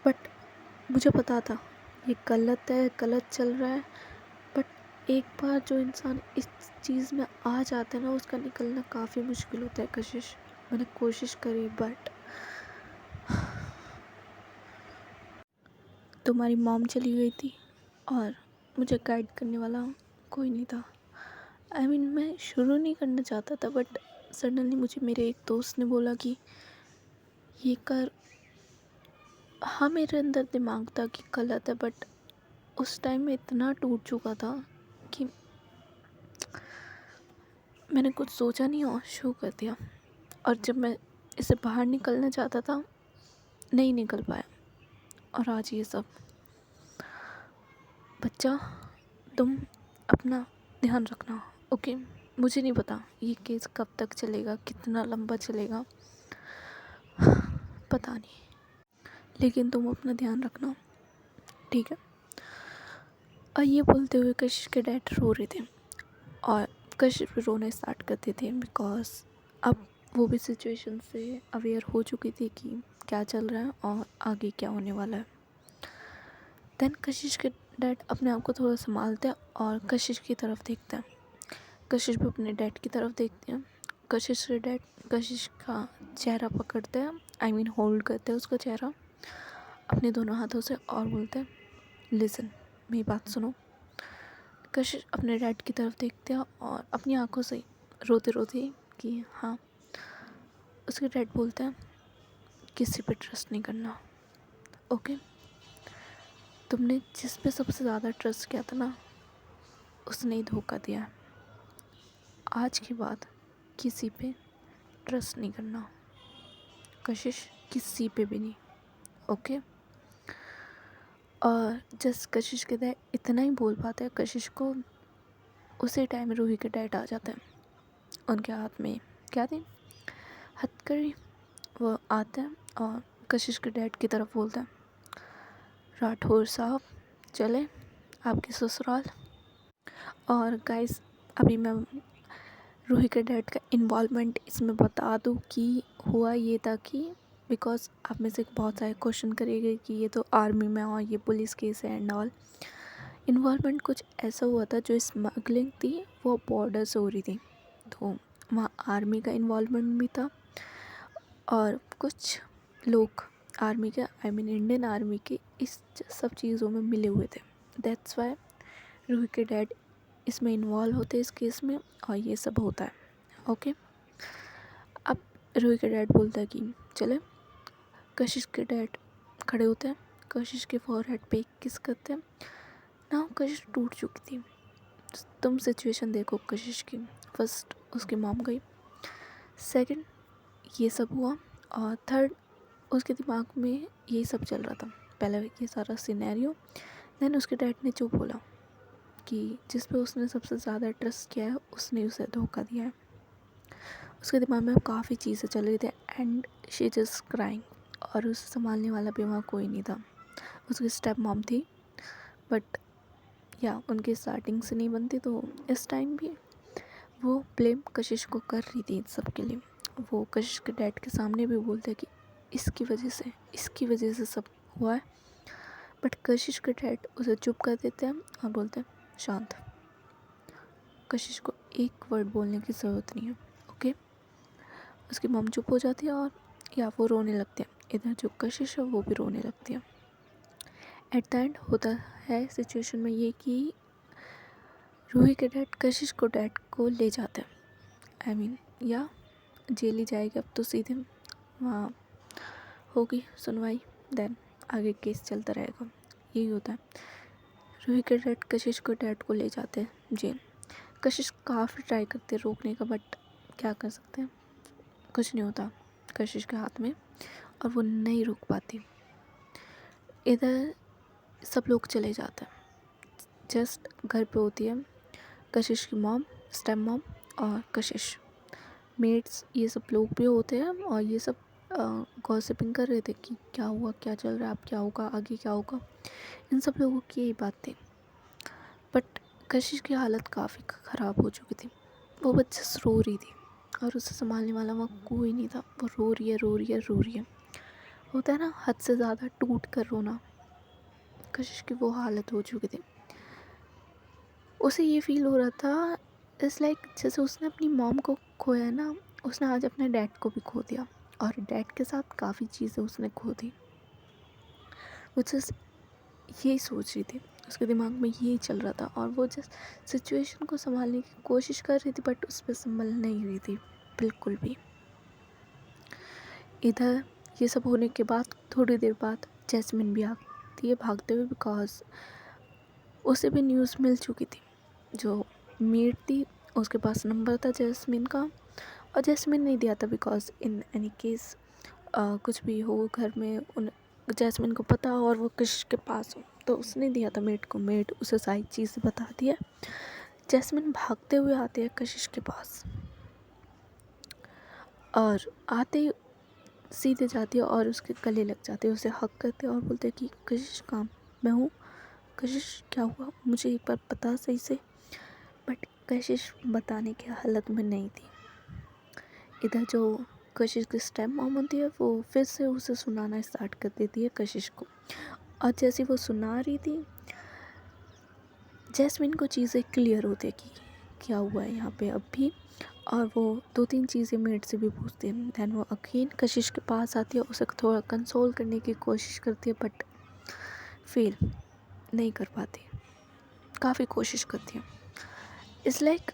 बट मुझे पता था ये गलत है, गलत चल रहा है। बट एक बार जो इंसान इस चीज़ में आ जाता है ना, उसका निकलना काफ़ी मुश्किल होता है कशिश। मैंने कोशिश करी बट तुम्हारी मॉम चली गई थी और मुझे गाइड करने वाला कोई नहीं था। आई मीन मैं शुरू नहीं करना चाहता था, बट सडनली मुझे मेरे एक दोस्त ने बोला कि ये कर। हाँ, मेरे अंदर दिमाग था कि गलत है, बट उस टाइम में इतना टूट चुका था कि मैंने कुछ सोचा नहीं और शुरू कर दिया। और जब मैं इससे बाहर निकलना चाहता था, नहीं निकल पाया। और आज ये सब। बच्चा, तुम अपना ध्यान रखना, ओके? मुझे नहीं पता ये केस कब तक चलेगा, कितना लंबा चलेगा, पता नहीं, लेकिन तुम अपना ध्यान रखना, ठीक है? और ये बोलते हुए कशिश के डैड रो रहे थे और कशिश भी रोने स्टार्ट करते थे, बिकॉज अब वो भी सिचुएशन से अवेयर हो चुकी थी कि क्या चल रहा है और आगे क्या होने वाला है। देन कशिश के डैड अपने आप को थोड़ा संभालते हैं और कशिश की तरफ देखते हैं। कशिश भी अपने डैड की तरफ देखते हैं। कशिश के डैड कशिश का चेहरा पकड़ते हैं, आई मीन होल्ड करते हैं उसका चेहरा अपने दोनों हाथों से और बोलते हैं, लिसन, मेरी बात सुनो। कशिश अपने डैड की तरफ देखते हैं और अपनी आंखों से रोते रोते कि हाँ। उसके डैड बोलते हैं, किसी पे ट्रस्ट नहीं करना, ओके? तुमने जिस पे सबसे ज़्यादा ट्रस्ट किया था ना, उसने ही धोखा दिया है। आज के बाद किसी पे ट्रस्ट नहीं करना कशिश, किसी पे भी नहीं, ओके? और जस्ट कशिश के डैड इतना ही बोल पाते हैं, कशिश को उसी टाइम रूही के डैड आ जाते हैं। उनके हाथ में क्या थे, हथकड़ी। वो आते हैं और कशिश के डैड की तरफ बोलते हैं, राठौर साहब चले आपके ससुराल। और गाइस, अभी मैं रूही के डैड का इन्वॉल्वमेंट इसमें बता दूँ कि हुआ ये था कि बिकॉज आप में से बहुत सारे क्वेश्चन करेंगे कि ये तो आर्मी में और ये पुलिस केस है एंड ऑल। इन्वॉल्वमेंट कुछ ऐसा हुआ था, जो स्मगलिंग थी वो बॉर्डर से हो रही थी, तो वहाँ आर्मी का इन्वॉल्वमेंट भी था और कुछ लोग आर्मी के, आई मीन इंडियन आर्मी के, इस सब चीज़ों में मिले हुए थे। दैट्स वाई रूही के डैड इसमें इन्वॉल्व होते हैं इस केस में और ये सब होता है, ओके? अब रूही के डैड बोलता है कि चले। कशिश के डैड खड़े होते हैं, कशिश के फॉरहेड पे एक किस करते हैं ना। कशिश टूट चुकी थी। तुम सिचुएशन देखो कशिश की। फर्स्ट उसकी मॉम गई, सेकंड ये सब हुआ, और थर्ड उसके दिमाग में यही सब चल रहा था। पहले ये सारा सिनेरियो, देन उसके डैड ने जो बोला कि जिस पे उसने सबसे ज़्यादा ट्रस्ट किया है उसने उसे धोखा दिया है। उसके दिमाग में काफ़ी चीज़ें चल रही थी एंड शी जस्ट क्राइंग। और उसे संभालने वाला भी वहाँ कोई नहीं था। उसकी स्टेप मॉम थी, बट या उनकी स्टार्टिंग से नहीं बनती, तो इस टाइम भी वो ब्लेम कशिश को कर रही थी सब के लिए। वो कशिश के डैड के सामने भी बोलते कि इसकी वजह से सब हुआ है, बट कशिश के डैड उसे चुप कर देते हैं और बोलते हैं शांत, कशिश को एक वर्ड बोलने की ज़रूरत नहीं है, ओके? उसकी मम चुप हो जाती है और या वो रोने लगते हैं। इधर जो कशिश है वो भी रोने लगती है। एट द एंड होता है सिचुएशन में ये कि रूही के डैड डैड को ले जाते हैं, आई मीन या जेल ही जाएगी अब तो, सीधे वहाँ होगी सुनवाई, देन आगे केस चलता रहेगा। यही होता है। रूही के डैड कशिश को डैड को ले जाते हैं जेल। कशिश काफ़ी ट्राई करते हैं रोकने का, बट क्या कर सकते हैं, कुछ नहीं होता। कशिश के हाथ में और वो नहीं रुक पाती। इधर सब लोग चले जाते हैं, जस्ट घर पे होती है कशिश की मॉम, स्टेप मॉम और कशिश। मेट्स ये सब लोग भी होते हैं और ये सब गॉसिपिंग कर रहे थे कि क्या हुआ, क्या चल रहा है, अब क्या होगा, आगे क्या होगा। इन सब लोगों की यही बात थी। बट कशिश की हालत काफ़ी ख़राब हो चुकी थी। वो बच्चे रो रही थी और उसे संभालने वाला वहाँ कोई नहीं था। वो रो रही है, रो रही है, रो रही है। होता है ना हद से ज़्यादा टूट कर रोना। कशिश की वो हालत हो चुकी थी। उसे ये फील हो रहा था इट्स लाइक जैसे उसने अपनी मॉम को खोया ना, उसने आज अपने डैड को भी खो दिया और डैड के साथ काफ़ी चीज़ें उसने खो दी। वो जस्ट यही सोच रही थी, उसके दिमाग में यही चल रहा था और वो जस्ट सिचुएशन को संभालने की कोशिश कर रही थी बट उस पर संभल नहीं रही थी बिल्कुल भी। इधर ये सब होने के बाद थोड़ी देर बाद जैस्मिन भी आती है भागते हुए, बिकॉज उसे भी न्यूज़ मिल चुकी थी। जो मेड थी उसके पास नंबर था जैस्मिन का और जैस्मिन नहीं दिया था, बिकॉज इन एनी केस कुछ भी हो घर में उन जैस्मिन को पता और वो कशिश के पास हो तो उसने दिया था मेड को। मेड उसे सारी चीज़ बताती है। जैस्मिन भागते हुए आते हैं कशिश के पास और आते ही सीधे जाती है और उसके गले लग जाती है, उसे हक करते हैं और बोलते हैं कि कशिश कहाँ, मैं हूँ। कशिश क्या हुआ मुझे एक बार बता सही से। बट कशिश बताने की हालत में नहीं थी। इधर जो कशिश की स्टेप मॉम होती है वो फिर से उसे सुनाना स्टार्ट कर देती है कशिश को। और जैसे वो सुना रही थी जैस्मिन को चीज़ें क्लियर होती है कि क्या हुआ है यहाँ पे अब भी। और वो 2-3 चीज़ें मेड से भी पूछती है। दैन वो अगेन कशिश के पास आती है, उसे थोड़ा कंसोल करने की कोशिश करती है बट फेल नहीं कर पाती। काफ़ी कोशिश करती है। इट्स लाइक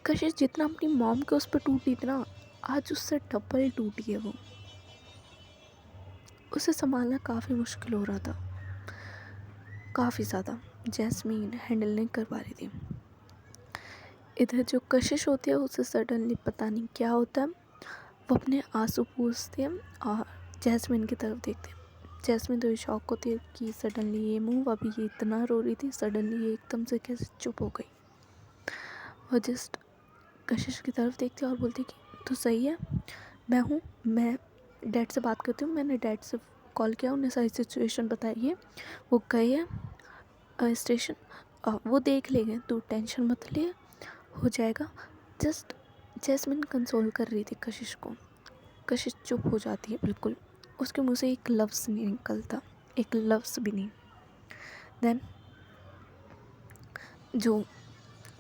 कशिश जितना अपनी मॉम के उस पर टूटी थी ना, आज उससे डबल टूटी है वो। उसे संभालना काफ़ी मुश्किल हो रहा था, काफ़ी ज़्यादा। जैस्मीन हैंडल नहीं कर पा रही थी। इधर जो कशिश होती है उसे सडनली पता नहीं क्या होता है, वो अपने आंसू पूछती है और जैस्मिन की तरफ देखते हैं। जैस्मिन तो ये शॉक होती है कि सडनली ये मूव, अभी ये इतना रो रही थी, सडनली ये एकदम से कैसे चुप हो गई। और जस्ट कशिश की तरफ देखती है और बोलती है कि तू सही है, मैं हूँ, मैं डैड से बात करती हूँ, मैंने डैड से कॉल किया, उन्हें सारी सिचुएशन बताई है, वो गए हैं स्टेशन, वो देख लेंगे, तू टेंशन मत ले, हो जाएगा। जस्ट जैस्मिन कंसोल कर रही थी कशिश को। कशिश चुप हो जाती है बिल्कुल, उसके मुंह से एक लफ्ज़ नहीं निकलता, एक लफ्ज़ भी नहीं। देन जो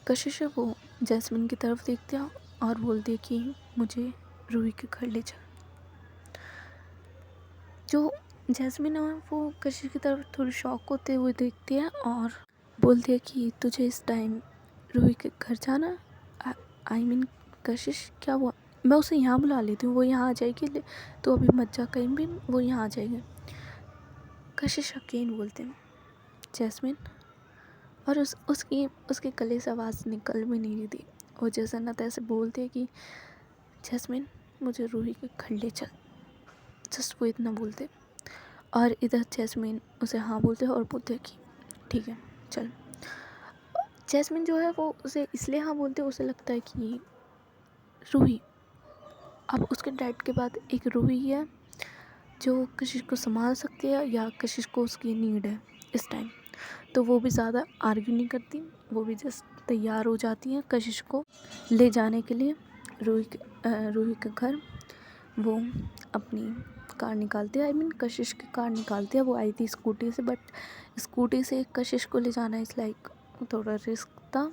कशिश है वो जैस्मिन की तरफ देखती है और बोलती है कि मुझे रूही के घर ले चल। जो जैस्मिन है वो कशिश की तरफ थोड़ी शॉक होते हुए देखती है और बोलती है कि तुझे इस टाइम रूही के घर जाना। आई मीन कशिश क्या हुआ, मैं उसे यहाँ बुला लेती हूँ, वो यहाँ आ जाएगी, तो अभी मत जा कहीं भी, वो यहाँ आ जाएगी। कशिश अगेन बोलते हैं जैस्मिन, और उसके गले से आवाज़ निकल भी नहीं रही थी। वो जैसे ना तैसे बोलते हैं कि जैस्मिन मुझे रूही के घर ले चल। जस्ट वो इतना बोलते और इधर जैस्मिन उसे हाँ बोलते और बोलते कि ठीक है चल। जैस्मिन जो है वो उसे इसलिए हाँ बोलते, उसे लगता है कि रूही, अब उसके डैड के बाद एक रूही है जो कशिश को संभाल सकती है या कशिश को उसकी नीड है इस टाइम। तो वो भी ज़्यादा आर्ग्यू नहीं करती, वो भी जस्ट तैयार हो जाती हैं कशिश को ले जाने के लिए रूही के घर। वो अपनी कार निकालती है, आई मीन कशिश की कार निकालती है। वो आई थी स्कूटी से, बट स्कूटी से कशिश को ले जाना इस लाइक थोड़ा रिस्क था,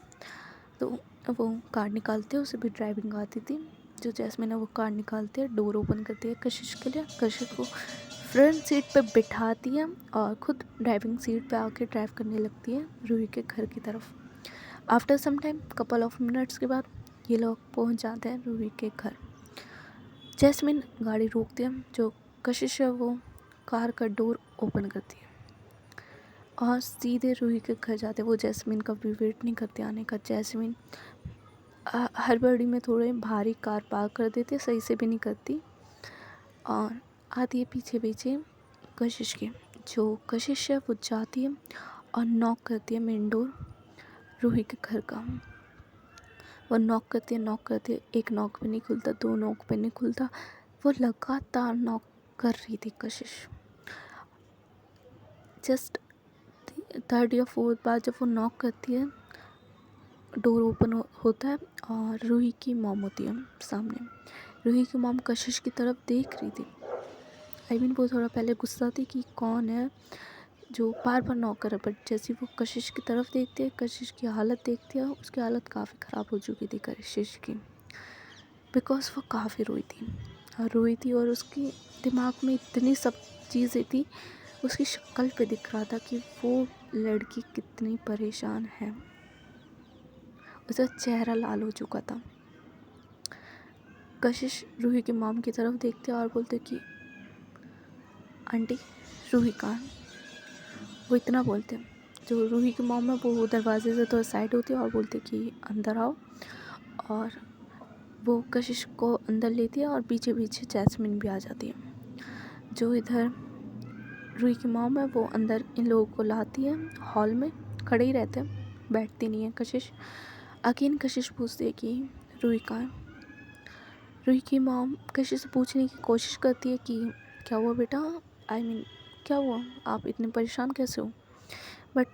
तो वो कार निकालती है। उसे भी ड्राइविंग आती थी। जो जैस्मिन है वो कार निकालती है, डोर ओपन करती है कशिश के लिए, कशिश को फ्रंट सीट पे बिठाती है और ख़ुद ड्राइविंग सीट पे आके ड्राइव करने लगती है रूही के घर की तरफ। After some time couple of minutes के बाद ये लोग पहुंच जाते हैं रूही के घर। जैस्मिन गाड़ी रोकती है, जो कशिश है वो कार का डोर ओपन करती है और सीधे रूही के घर जाते हैं। वो जैस्मिन का भी वेट नहीं करती आने का। जैस्मिन हड़बड़ी में थोड़े भारी कार पार्क कर देती है, सही से भी नहीं करती। और आती है पीछे पीछे कशिश के। जो कशिश है वो जाती है और नॉक करती है मेन डोर रूही के घर का। वो नॉक करती है, एक नॉक पे नहीं खुलता, 2 नॉक पे नहीं खुलता, वो लगातार नॉक कर रही थी कशिश। जस्ट 3rd या 4th बार जब वो नॉक करती है, डोर ओपन होता है और रूही की मॉम होती है सामने। रूही की मॉम कशिश की तरफ देख रही थी। वो थोड़ा पहले गुस्सा थी कि कौन है जो बार बार नॉक कर रहा है, बट जैसे वो कशिश की तरफ देखती है, कशिश की हालत देखती है, उसकी हालत काफ़ी ख़राब हो चुकी थी कशिश की, बिकॉज वो काफ़ी रोई थी और उसकी दिमाग में इतनी सब चीज़ें थी, उसकी शक्ल पे दिख रहा था कि वो लड़की कितनी परेशान है। उसका चेहरा लाल हो चुका था। कशिश रूही की मॉम की तरफ देखते और बोलते कि आंटी रूही कहाँ है? वो इतना बोलते। जो रूही की मॉम है वो दरवाजे से थोड़ा साइड होती है और बोलते कि अंदर आओ, और वो कशिश को अंदर लेती है और पीछे पीछे जैस्मिन भी आ जाती है। जो इधर रूही की मॉम है वो अंदर इन लोगों को लाती है, हॉल में खड़े ही रहते हैं, बैठती नहीं है कशिश। अगेन कशिश पूछती है कि रूही कहाँ है? रूही की मॉम कशिश से पूछने की कोशिश करती है कि क्या हुआ बेटा, क्या हुआ, आप इतने परेशान कैसे हो? बट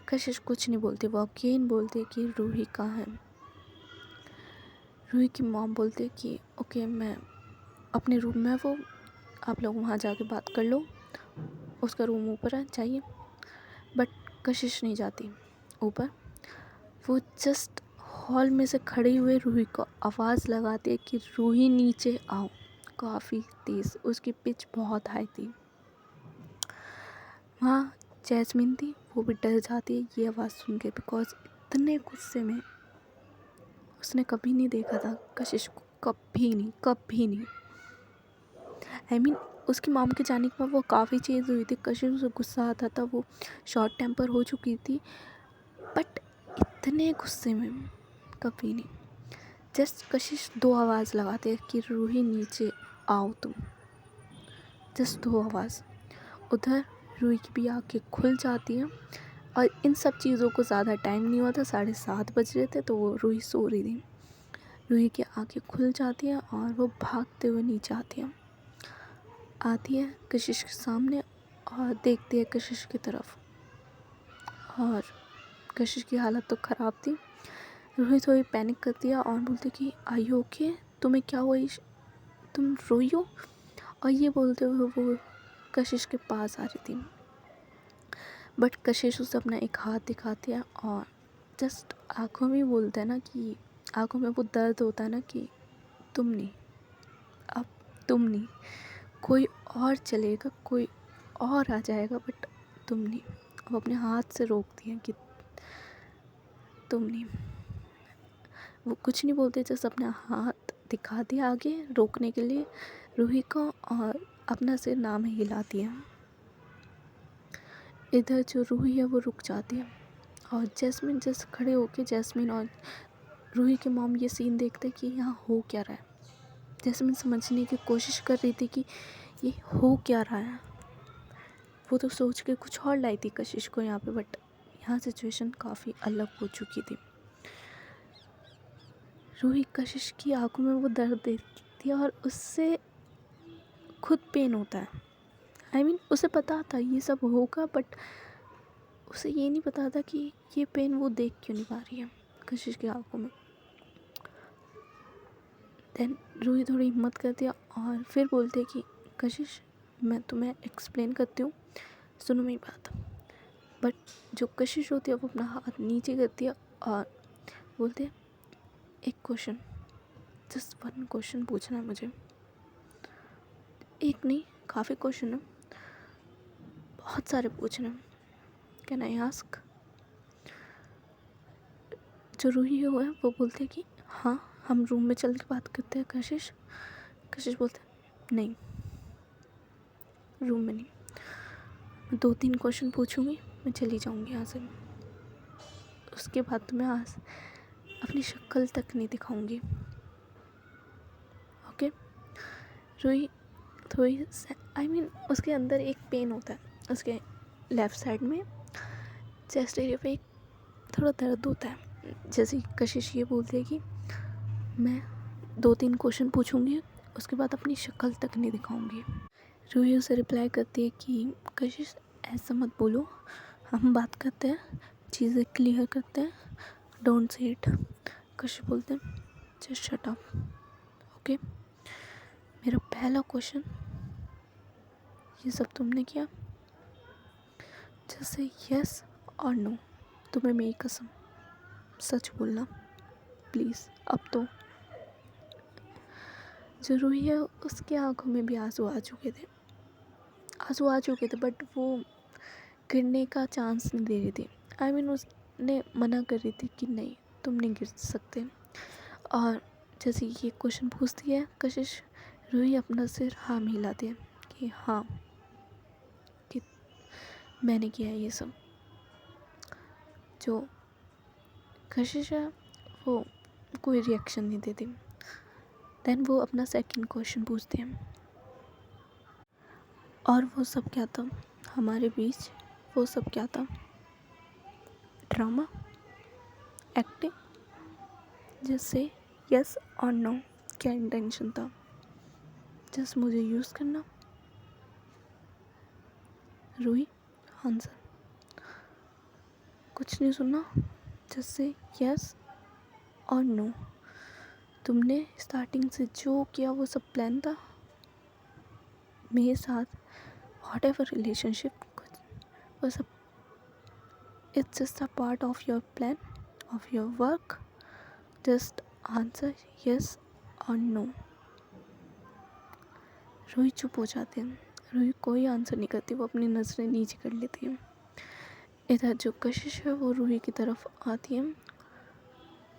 कशिश कुछ नहीं बोलती। वो अगेन बोलती है कि रूही कहाँ है? रूही की मॉम बोलती है कि ओके मैं अपने रूम में, वो आप लोग वहाँ जाके बात कर लो, उसका रूम ऊपर है, चाहिए। बट कशिश नहीं जाती ऊपर। वो जस्ट हॉल में से खड़े हुए रूही को आवाज़ लगाती है कि रूही नीचे आओ, काफ़ी तेज़। उसकी पिच बहुत हाई थी। वहाँ जैस्मिन थी, वो भी डर जाती है ये आवाज़ सुन के, बिकॉज इतने गुस्से में उसने कभी नहीं देखा था कशिश को, कभी नहीं। उसकी मॉम के जाने के बाद वो काफ़ी चेंज हुई थी। कशिश उसे गुस्सा आता था, वो शॉर्ट टेम्पर हो चुकी थी, बट इतने गुस्से में कभी नहीं। जस्ट कशिश 2 आवाज़ लगाते हैं कि रूही नीचे आओ तुम, जस्ट 2 आवाज़। उधर रूही की भी आँखें खुल जाती हैं और इन सब चीज़ों को ज़्यादा टाइम नहीं हुआ था, 7:30 बज रहे थे, तो वो रूही सो रही थी। रूही की आँखें खुल जाती हैं और वो भागते हुए नीचे आती है कशिश के सामने और देखती है कशिश की तरफ, और कशिश की हालत तो ख़राब थी। रूही थोड़ी पैनिक करती है और बोलती कि आर यू ओके, तुम्हें क्या हुआ, तुम रोई हो? और ये बोलते हुए वो कशिश के पास आ रही थी, बट कशिश उसे अपना एक हाथ दिखाती है और जस्ट आँखों में बोलता है ना कि आँखों में वो दर्द होता है ना कि तुम नहीं, अब तुम नहीं, कोई और चलेगा, कोई और आ जाएगा, बट तुम नहीं। वो अपने हाथ से रोकती हैं कि तुम नहीं। वो कुछ नहीं बोलते, जस्ट अपना हाथ दिखा दिया आगे रोकने के लिए रूही को, और अपना सिर ना में हिलाती है। इधर जो रूही है वो रुक जाती है और जैस्मिन जस्ट खड़े होके, जैस्मिन और रूही के मॉम ये सीन देखते कि यहाँ हो क्या रहा है। जैस्मिन समझने की कोशिश कर रही थी कि ये हो क्या रहा है। वो तो सोच के कुछ और लाई थी कशिश को यहाँ पे, बट यहाँ सिचुएशन काफ़ी अलग हो चुकी थी। रूही कशिश की आंखों में वो दर्द देखती है और उससे खुद पेन होता है। उसे पता था ये सब होगा, बट उसे ये नहीं पता था कि ये पेन वो देख क्यों नहीं पा रही है कशिश की आंखों में। देन रूही थोड़ी हिम्मत करती है और फिर बोलती है कि कशिश मैं तुम्हें एक्सप्लेन करती हूँ, सुनो मेरी बात। बट जो कशिश होती है वो अपना हाथ नीचे करती है और बोलते हैं एक क्वेश्चन, जस्ट 1 क्वेश्चन पूछना है मुझे। एक नहीं, काफ़ी क्वेश्चन है, बहुत सारे पूछना है। Can I ask? जो रूही हुआ है वो बोलते हैं कि हाँ, हम रूम में चल के बात करते हैं कशिश। कशिश बोलते हैं नहीं, रूम में नहीं, 2-3 क्वेश्चन पूछूंगी, मैं चली जाऊंगी यहाँ से। उसके बाद तो मैं आज अपनी शक्ल तक नहीं दिखाऊंगी, ओके? रूही थोड़ी उसके अंदर एक पेन होता है, उसके लेफ़्ट साइड में चेस्ट एरिया पे एक थोड़ा दर्द होता है। जैसे कशिश ये बोलती है कि मैं 2-3 क्वेश्चन पूछूंगी, उसके बाद अपनी शक्ल तक नहीं दिखाऊंगी। रूही उसे रिप्लाई करती है कि कशिश ऐसा मत बोलो, हम बात करते हैं, चीज़ें क्लियर करते हैं, डोंट से इट। कशिश बोलते हैं जस्ट शट अप, ओके। मेरा पहला क्वेश्चन, ये सब तुमने किया? जैसे यस और नो। तुम्हें मेरी कसम सच बोलना प्लीज़। अब तो जो रूही है उसकी आंखों में भी आंसू आ चुके थे, बट वो गिरने का चांस नहीं दे रही थी। उसने मना कर रही थी कि नहीं तुम नहीं गिर सकते। और जैसे ये क्वेश्चन पूछती है कशिश, रूही अपना सिर हाँ में हिलाती है कि हाँ, कि मैंने किया है ये सब। जो कशिश है वो कोई रिएक्शन नहीं देती। देन वो अपना सेकंड क्वेश्चन पूछती है, और वो सब क्या था हमारे बीच? वो सब क्या था? Drama, acting? जैसे यस और नो, क्या इंटेंशन था? जस्ट मुझे यूज़ करना? रूही आंसर, कुछ नहीं सुना, जस्ट से यस और नो। तुमने स्टार्टिंग से जो किया वो सब प्लान था मेरे साथ, वॉट एवर रिलेशनशिप, वो सब it's just a part of your plan, of your work. Just answer yes और नो। रूही चुप हो जाती है। रूही कोई आंसर नहीं करती, वो अपनी नज़रें नीचे कर लेती है। इधर जो कशिश है वो रूही की तरफ आती है,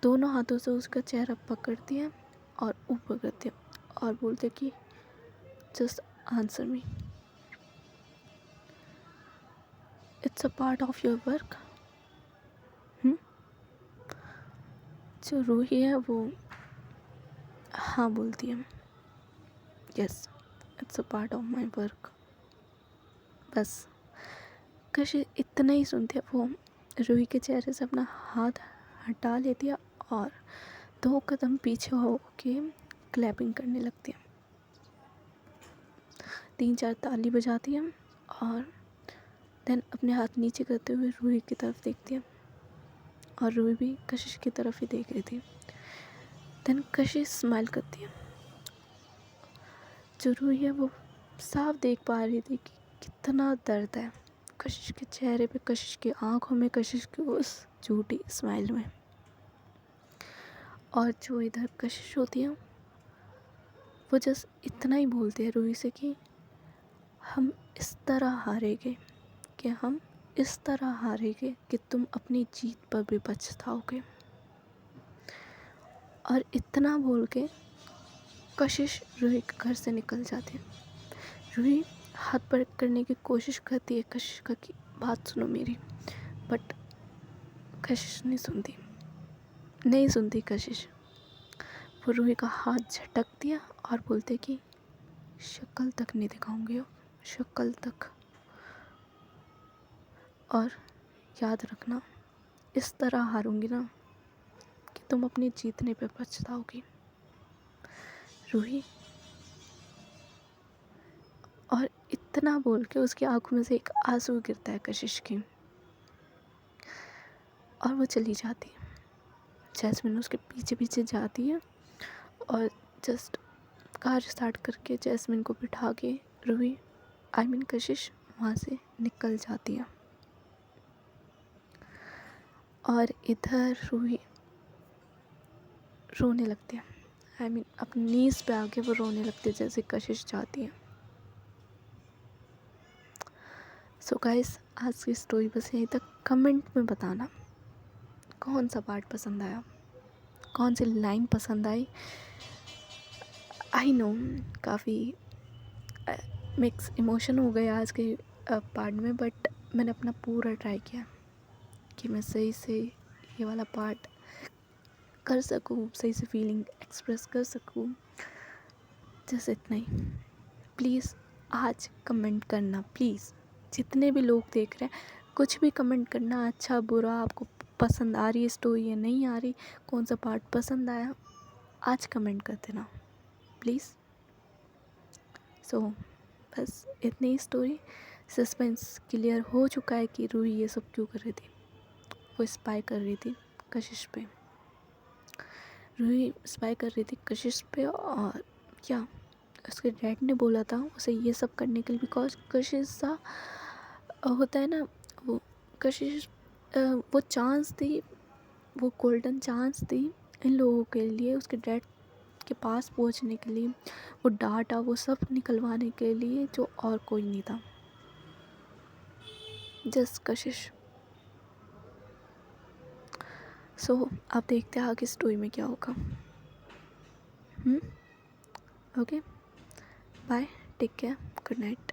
दोनों हाथों से उसका चेहरा पकड़ती है और ऊपर करती है और बोलते कि just answer me, it's a part of your work. जो रूही है वो हाँ बोलती है, yes it's a part of my work. बस कशिश इतना ही सुनती है, वो रूही के चेहरे से अपना हाथ हटा लेती है और 2 कदम पीछे हो के क्लैपिंग करने लगती है। 3-4 ताली बजाती है और देन अपने हाथ नीचे करते हुए रूही की तरफ देखती है और रूही भी कशिश की तरफ ही देख रही थी। देन कशिश स्माइल करती है। जो रूही है वो साफ देख पा रही थी कि कितना दर्द है कशिश के चेहरे पे, कशिश की आंखों में, कशिश की उस झूठी स्माइल में। और जो इधर कशिश होती है वो जस्ट इतना ही बोलती है रूही से कि हम इस तरह हारेंगे, कि हम इस तरह हारेंगे कि तुम अपनी जीत पर भी पछताओगे। और इतना बोल के कशिश रूही के घर से निकल जाती है। रूही हाथ पकड़ने की कोशिश करती है कशिश का कि बात सुनो मेरी, बट कशिश नहीं सुनती कशिश। वो रूही का हाथ झटकती है और बोलते कि शक्ल तक नहीं दिखाऊंगी, शक्ल तक, और याद रखना इस तरह हारूंगी ना कि तुम अपनी जीतने पे पछताओगी। रूही, और इतना बोल के उसकी आंखों में से एक आंसू गिरता है कशिश की और वो चली जाती है। जैस्मिन उसके पीछे पीछे जाती है और जस्ट कार स्टार्ट करके जैस्मिन को बिठा के रूही कशिश वहाँ से निकल जाती है। और इधर रूही रोने लगती है। अपनी नीज़ पे आके वो रोने लगती है जैसे कशिश चाहती है। सो गाइस, आज की स्टोरी बस यहीं तक। कमेंट में बताना कौन सा पार्ट पसंद आया, कौन सी लाइन पसंद आई। आई नो काफ़ी मिक्स इमोशन हो गए आज के पार्ट में, बट मैंने अपना पूरा ट्राई किया कि मैं सही से ये वाला पार्ट कर सकूँ, सही से फीलिंग एक्सप्रेस कर सकूँ। जैसे इतना ही। प्लीज़ आज कमेंट करना, प्लीज़ जितने भी लोग देख रहे हैं कुछ भी कमेंट करना, अच्छा बुरा, आपको पसंद आ रही है स्टोरी या नहीं आ रही, कौन सा पार्ट पसंद आया, आज कमेंट कर देना प्लीज़। सो बस इतनी ही स्टोरी। सस्पेंस क्लियर हो चुका है कि रूही ये सब क्यों कर रही थी। वो स्पाई कर रही थी कशिश पे, रूही स्पाई कर रही थी कशिश पे। और क्या उसके डैड ने बोला था उसे ये सब करने के लिए, बिकॉज कशिश सा होता है ना, वो कशिश वो चांस थी, वो गोल्डन चांस थी इन लोगों के लिए, उसके डैड के पास पहुंचने के लिए, वो डाटा वो सब निकलवाने के लिए, जो और कोई नहीं था, जस्ट कशिश। सो आप देखते हैं आगे स्टोरी में क्या होगा। Okay, bye, take care, good night.